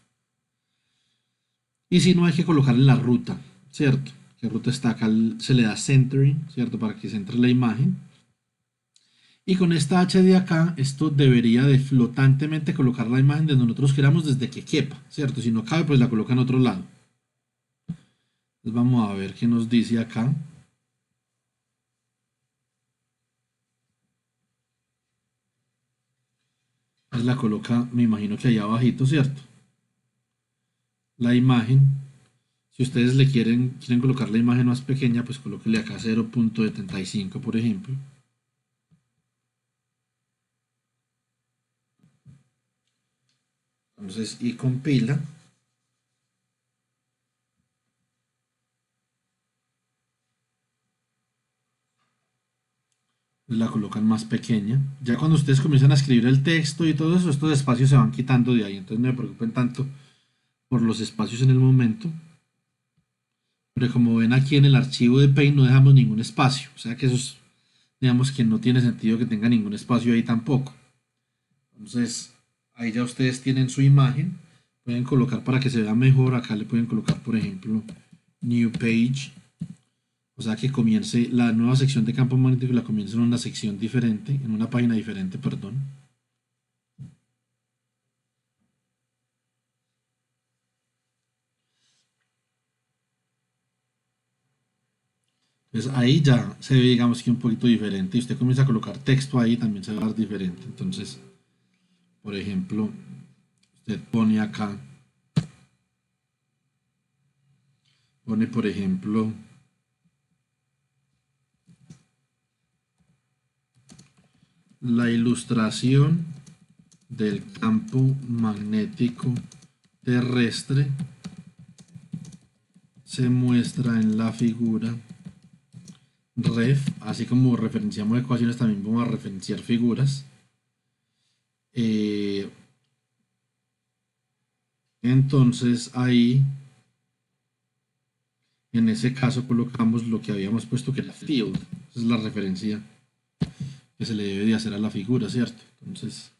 Y si no, hay que colocar en la ruta, ¿cierto? Que ruta está acá, se le da centering, ¿cierto? Para que centre la imagen. Y con esta H de acá, esto debería de flotantemente colocar la imagen donde nosotros queramos desde que quepa, ¿cierto? Si no cabe, pues la coloca en otro lado. Entonces vamos a ver qué nos dice acá. Pues la coloca, me imagino que allá abajito, ¿cierto? La imagen. Si ustedes le quieren colocar la imagen más pequeña, pues colóquenle acá 0.75, por ejemplo. Entonces, y compila. La colocan más pequeña. Ya cuando ustedes comienzan a escribir el texto y todo eso, estos espacios se van quitando de ahí. Entonces no me preocupen tanto por los espacios en el momento. Pero como ven aquí en el archivo de Paint no dejamos ningún espacio. O sea que eso es, digamos que no tiene sentido que tenga ningún espacio ahí tampoco. Entonces ahí ya ustedes tienen su imagen. Pueden colocar para que se vea mejor. Acá le pueden colocar, por ejemplo, New Page. O sea que comience la nueva sección de campo magnético, la comience en una sección diferente, en una página diferente, perdón. Entonces ahí ya se ve, digamos que un poquito diferente y usted comienza a colocar texto ahí, también se va a ver diferente. Entonces, por ejemplo, usted pone acá, pone por ejemplo, la ilustración del campo magnético terrestre se muestra en la figura ref, así como referenciamos ecuaciones, también vamos a referenciar figuras. Entonces ahí, en ese caso, colocamos lo que habíamos puesto que era field. Esa es la referencia que se le debe de hacer a la figura, ¿cierto? Entonces,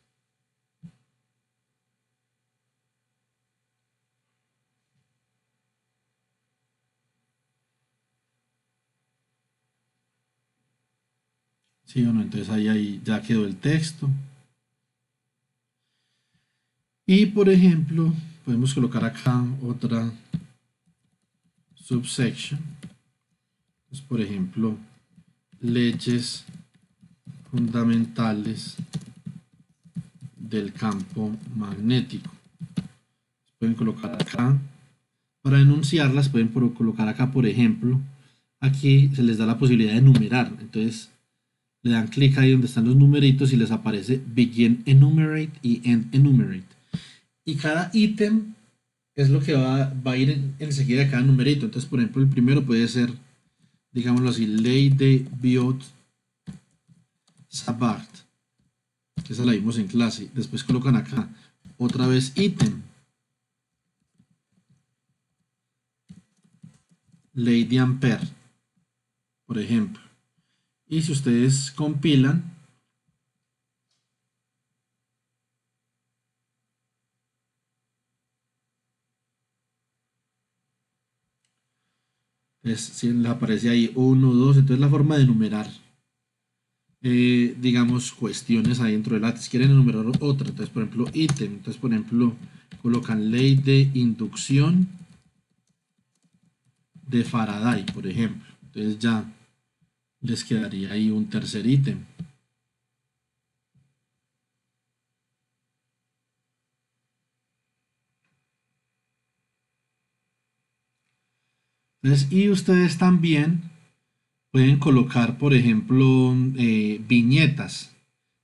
sí o no, entonces ahí ya quedó el texto. Y por ejemplo, podemos colocar acá otra subsection. Entonces, por ejemplo, leyes fundamentales del campo magnético. Pueden colocar acá. Para enunciarlas pueden colocar acá, por ejemplo, aquí se les da la posibilidad de enumerar. Entonces, le dan clic ahí donde están los numeritos y les aparece Begin Enumerate y End Enumerate. Y cada ítem es lo que va a ir enseguida de cada numerito. Entonces, por ejemplo, el primero puede ser, digámoslo así, ley de Biot Sabart, que esa la vimos en clase. Después colocan acá otra vez ítem, ley de Ampere, por ejemplo. Y si ustedes compilan, si les aparece ahí 1, 2, entonces la forma de enumerar, digamos, cuestiones ahí dentro de la, si quieren enumerar otra, entonces por ejemplo ítem, entonces por ejemplo colocan ley de inducción de Faraday, por ejemplo, entonces ya les quedaría ahí un tercer ítem. Entonces, y ustedes también pueden colocar, por ejemplo, viñetas.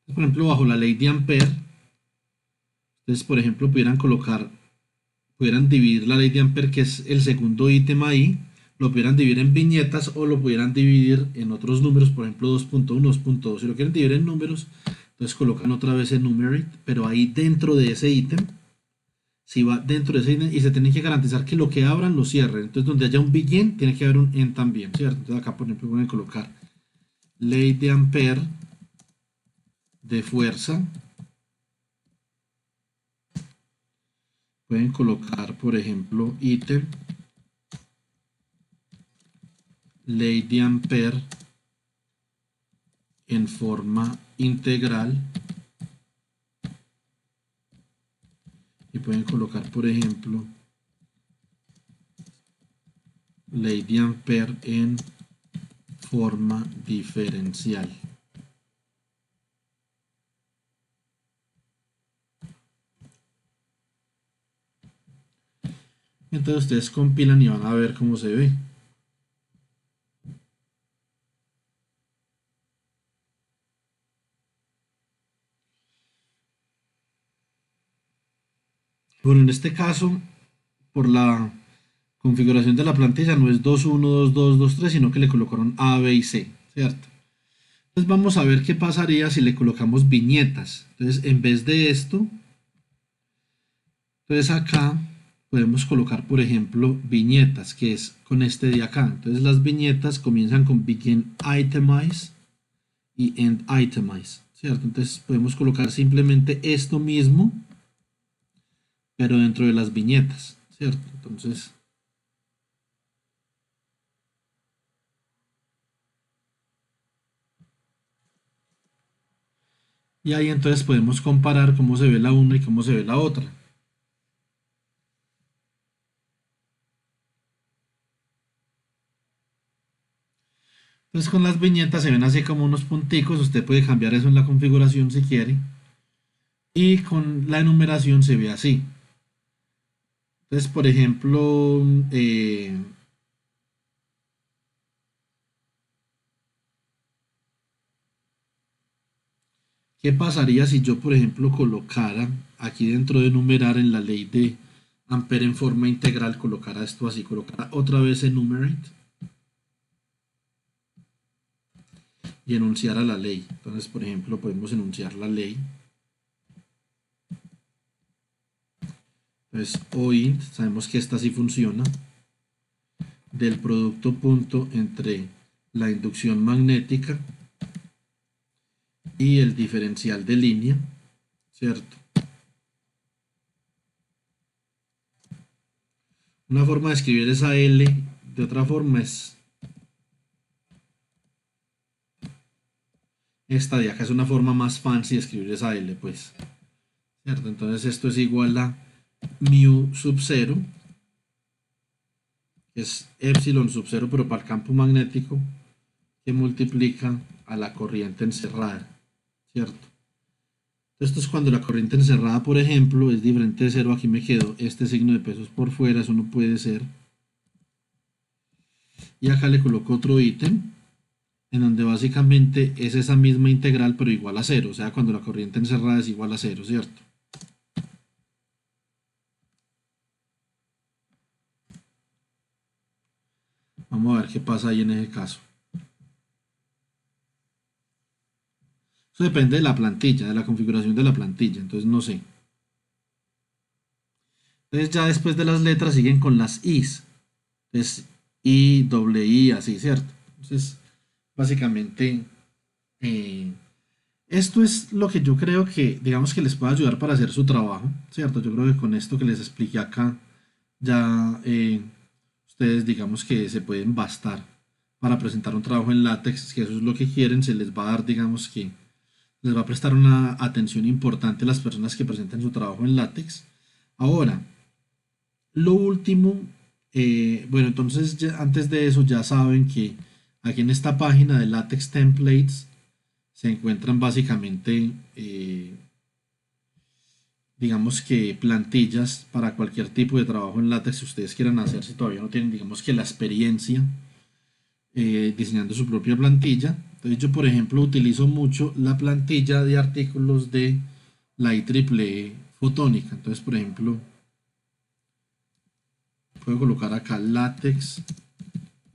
Por ejemplo, bajo la ley de Ampere, ustedes, por ejemplo, pudieran dividir la ley de Ampere, que es el segundo ítem ahí, lo pudieran dividir en viñetas o lo pudieran dividir en otros números, por ejemplo 2.1, 2.2. Si lo quieren dividir en números, entonces colocan otra vez enumerate, pero ahí dentro de ese ítem, si va dentro de ese ítem, y se tiene que garantizar que lo que abran lo cierren. Entonces, donde haya un begin, tiene que haber un end también, ¿cierto? Entonces, acá, por ejemplo, pueden colocar ley de Ampere de fuerza. Pueden colocar, por ejemplo, ítem ley de Ampere en forma integral y pueden colocar, por ejemplo, ley de Ampere en forma diferencial. Entonces ustedes compilan y van a ver cómo se ve. Bueno, en este caso, por la configuración de la plantilla no es 2.1, 2.2, 2.3, sino que le colocaron A, B y C, ¿cierto? Entonces vamos a ver qué pasaría si le colocamos viñetas. Entonces, en vez de esto, entonces acá podemos colocar, por ejemplo, viñetas, que es con este de acá. Entonces las viñetas comienzan con begin itemize y end itemize, ¿cierto? Entonces podemos colocar simplemente esto mismo, pero dentro de las viñetas, ¿cierto? Entonces, y ahí entonces podemos comparar cómo se ve la una y cómo se ve la otra. Entonces con las viñetas se ven así como unos punticos, usted puede cambiar eso en la configuración si quiere. Y con la enumeración se ve así. Entonces, por ejemplo, ¿qué pasaría si yo, por ejemplo, colocara aquí dentro de enumerar en la ley de Ampere en forma integral, colocara esto así, colocara otra vez enumerate y enunciara la ley? Entonces, por ejemplo, podemos enunciar la ley. Entonces, OINT, sabemos que esta sí funciona, del producto punto entre la inducción magnética y el diferencial de línea, ¿cierto? Una forma de escribir esa L de otra forma es esta de acá, es una forma más fancy de escribir esa L, pues, ¿cierto? Entonces esto es igual a mu sub 0, que es epsilon sub 0, pero para el campo magnético, que multiplica a la corriente encerrada, ¿cierto? Esto es cuando la corriente encerrada, por ejemplo, es diferente de 0. Aquí me quedo este signo de pesos por fuera, eso no puede ser. Y acá le coloco otro ítem. en donde básicamente es esa misma integral pero igual a cero, o sea, cuando la corriente encerrada es igual a cero, ¿cierto? Vamos a ver qué pasa ahí en ese caso. Eso depende de la plantilla, de la configuración de la plantilla, entonces no sé. Entonces ya después de las letras siguen con las I's. Entonces I, doble I, así, ¿cierto? Entonces, básicamente, eh, esto es lo que yo creo que, digamos que les puede ayudar para hacer su trabajo, ¿cierto? Yo creo que con esto que les expliqué acá, ya ustedes digamos que se pueden bastar para presentar un trabajo en látex, que eso es lo que quieren, se les va a dar, digamos que les va a prestar una atención importante a las personas que presenten su trabajo en látex. Ahora, lo último, bueno, entonces antes de eso ya saben que aquí en esta página de Latex Templates se encuentran básicamente, digamos que plantillas para cualquier tipo de trabajo en látex que ustedes quieran hacer si todavía no tienen, digamos que la experiencia diseñando su propia plantilla. Entonces yo, por ejemplo, utilizo mucho la plantilla de artículos de la IEEE Fotónica. Entonces, por ejemplo, puedo colocar acá Latex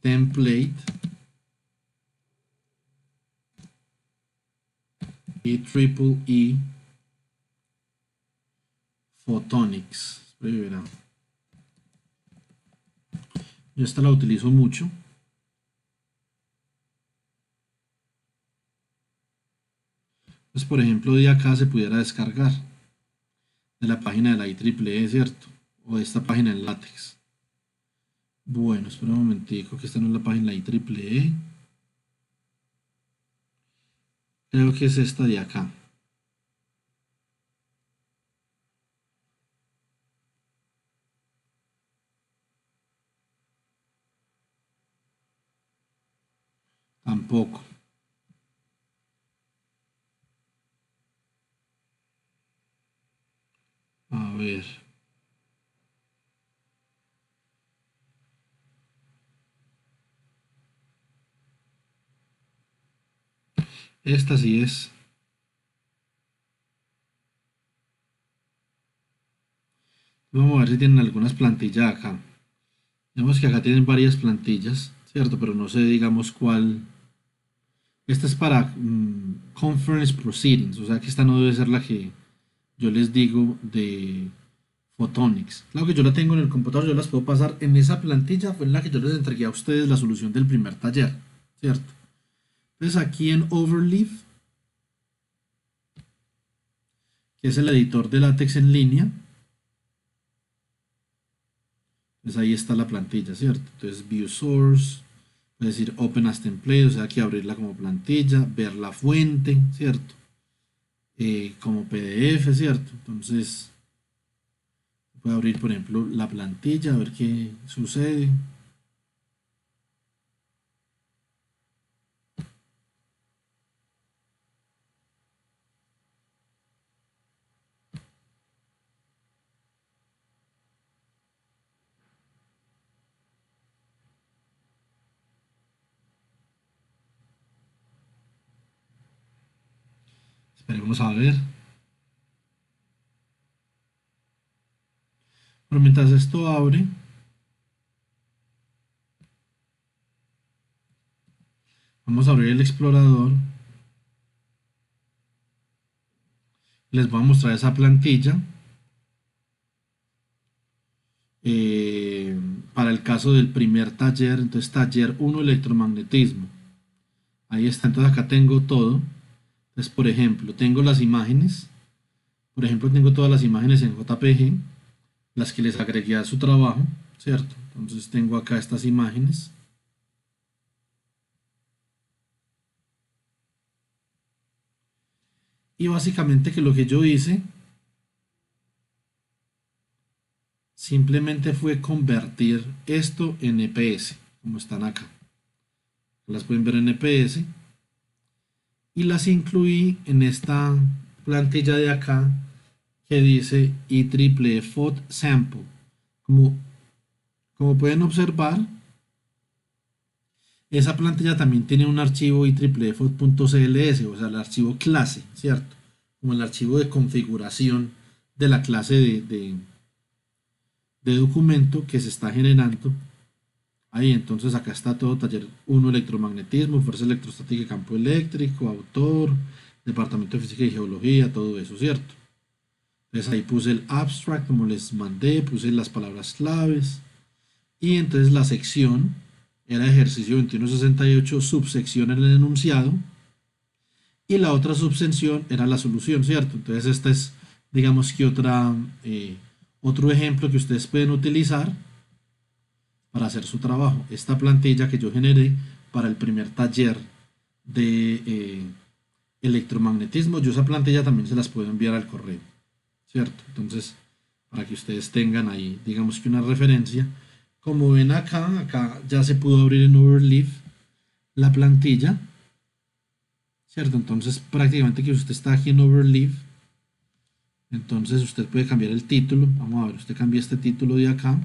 Template IEEE Photonics. Yo esta la utilizo mucho. Pues por ejemplo de acá se pudiera descargar de la página de la IEEE, ¿cierto? O de esta página en látex. Bueno, espera un momentico que esta no es la página de la IEEE. Creo que es esta de acá. Tampoco. A ver. Esta sí es. Vamos a ver si tienen algunas plantillas acá. Vemos que acá tienen varias plantillas, ¿cierto? Pero no sé, digamos, cuál. Esta es para Conference Proceedings, o sea que esta no debe ser la que yo les digo de Photonics. Claro que yo la tengo en el computador, yo las puedo pasar en esa plantilla, fue en la que yo les entregué a ustedes la solución del primer taller, ¿cierto? Entonces aquí en Overleaf, que es el editor de látex en línea, pues ahí está la plantilla, ¿cierto? Entonces View Source, es decir, Open as Template, o sea que abrirla como plantilla, ver la fuente, ¿cierto? Como PDF, ¿cierto? Entonces voy a abrir, por ejemplo, la plantilla, a ver qué sucede. Esperemos a ver. Pero mientras esto abre, vamos a abrir el explorador. Les voy a mostrar esa plantilla para el caso del primer taller. Entonces, taller 1, electromagnetismo. Ahí está. Entonces, acá tengo todo. Entonces, por ejemplo, tengo las imágenes. Por ejemplo, tengo todas las imágenes en JPG, las que les agregué a su trabajo, ¿cierto? Entonces, tengo acá estas imágenes. Y básicamente que lo que yo hice simplemente fue convertir esto en EPS, como están acá. Las pueden ver en EPS y las incluí en esta plantilla de acá que dice IEEE FOD Sample. Como pueden observar, Esa plantilla también tiene un archivo IEEE.cls, o sea, el archivo clase, ¿cierto? Como el archivo de configuración de la clase de documento que se está generando. Ahí, entonces acá está todo taller 1 electromagnetismo, fuerza electrostática y campo eléctrico, autor, departamento de física y geología, todo eso, ¿cierto? Entonces ahí puse el abstract como les mandé, puse las palabras claves y entonces la sección era ejercicio 2168, subsección en el enunciado y la otra subsección era la solución, ¿cierto? Entonces esta es, digamos que otro ejemplo que ustedes pueden utilizar para hacer su trabajo. Esta plantilla que yo generé para el primer taller de electromagnetismo, yo esa plantilla también se las puedo enviar al correo, ¿cierto? Entonces, para que ustedes tengan ahí, digamos que una referencia. Como ven acá ya se pudo abrir en Overleaf la plantilla, ¿cierto? Entonces, prácticamente que usted está aquí en Overleaf, entonces usted puede cambiar el título. Vamos a ver, usted cambia este título de acá.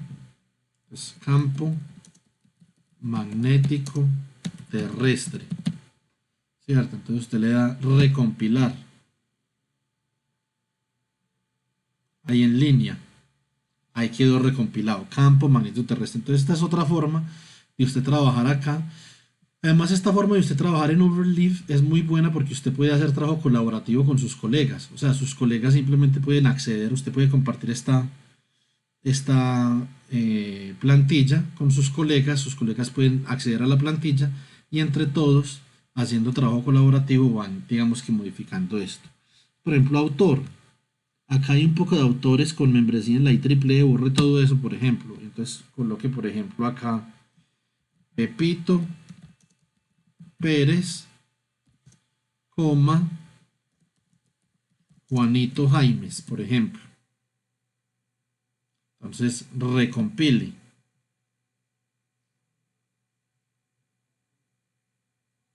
Es campo magnético terrestre, ¿cierto? Entonces usted le da recompilar. Ahí en línea. Ahí quedó recompilado. Campo magnético terrestre. Entonces esta es otra forma de usted trabajar acá. Además, esta forma de usted trabajar en Overleaf es muy buena porque usted puede hacer trabajo colaborativo con sus colegas. O sea, sus colegas simplemente pueden acceder, usted puede compartir esta plantilla con sus colegas pueden acceder a la plantilla y entre todos, haciendo trabajo colaborativo, van, digamos que modificando esto. Por ejemplo, autor. Acá hay un poco de autores con membresía en la IEEE, borre todo eso, por ejemplo. Entonces coloque, por ejemplo, acá Pepito Pérez, coma, Juanito Jaimes, por ejemplo. Entonces recompile.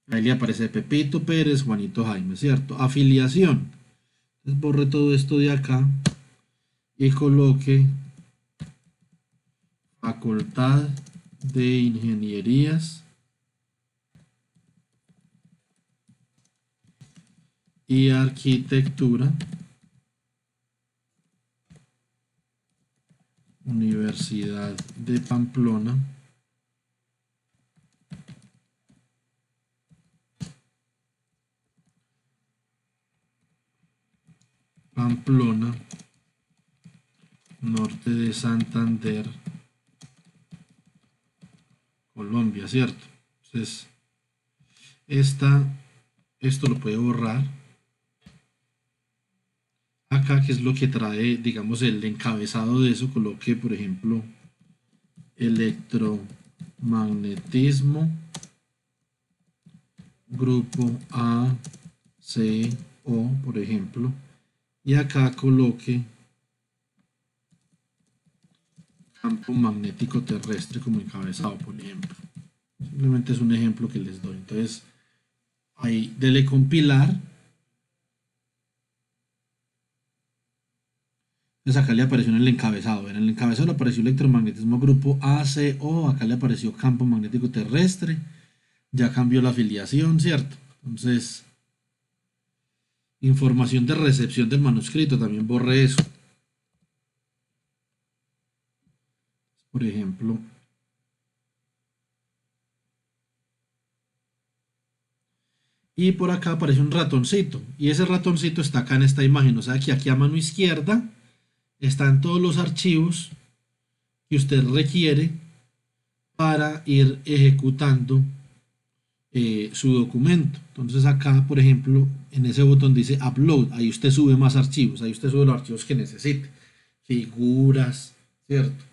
Ahí le aparece Pepito Pérez, Juanito Jaime, ¿cierto? Afiliación. Entonces borre todo esto de acá y coloque Facultad de Ingenierías y Arquitectura, Universidad de Pamplona, Pamplona, norte de Santander, Colombia, ¿cierto? Entonces, esto lo puede borrar. Acá, que es lo que trae, digamos, el encabezado de eso, coloque, por ejemplo, electromagnetismo, grupo A, C, O, por ejemplo, y acá coloque campo magnético terrestre como encabezado, por ejemplo. Simplemente es un ejemplo que les doy. Entonces, ahí dele compilar. Entonces acá le apareció en el encabezado. En el encabezado le apareció electromagnetismo grupo ACO. Acá le apareció campo magnético terrestre. Ya cambió la afiliación, ¿cierto? Entonces, información de recepción del manuscrito. También borré eso. Por ejemplo, y por acá aparece un ratoncito. Y ese ratoncito está acá en esta imagen. O sea que aquí a mano izquierda están todos los archivos que usted requiere para ir ejecutando su documento. Entonces acá, por ejemplo, en ese botón dice Upload, ahí usted sube más archivos, ahí usted sube los archivos que necesite, figuras, ¿cierto?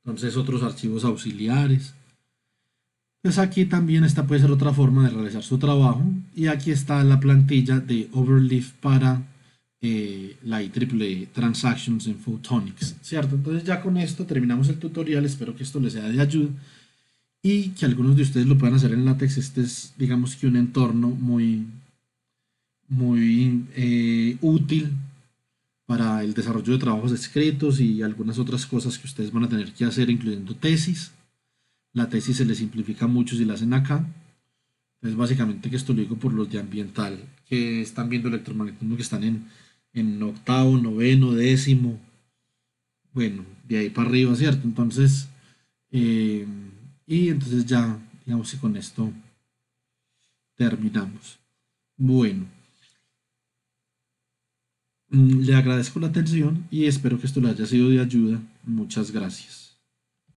Entonces otros archivos auxiliares. Entonces aquí también esta puede ser otra forma de realizar su trabajo y aquí está la plantilla de Overleaf para la IEEE Transactions en Photonics, ¿cierto? Entonces ya con esto terminamos el tutorial, espero que esto les sea de ayuda y que algunos de ustedes lo puedan hacer en LaTeX. Este es, digamos que un entorno muy útil para el desarrollo de trabajos escritos y algunas otras cosas que ustedes van a tener que hacer, incluyendo tesis. La tesis se les simplifica mucho si la hacen acá. Entonces, básicamente que esto lo digo por los de ambiental, que están viendo electromagnetismo, que están en octavo, noveno, décimo, bueno, de ahí para arriba, ¿cierto? Entonces, eh, y entonces ya, digamos que con esto terminamos. Bueno, le agradezco la atención y espero que esto le haya sido de ayuda. Muchas gracias.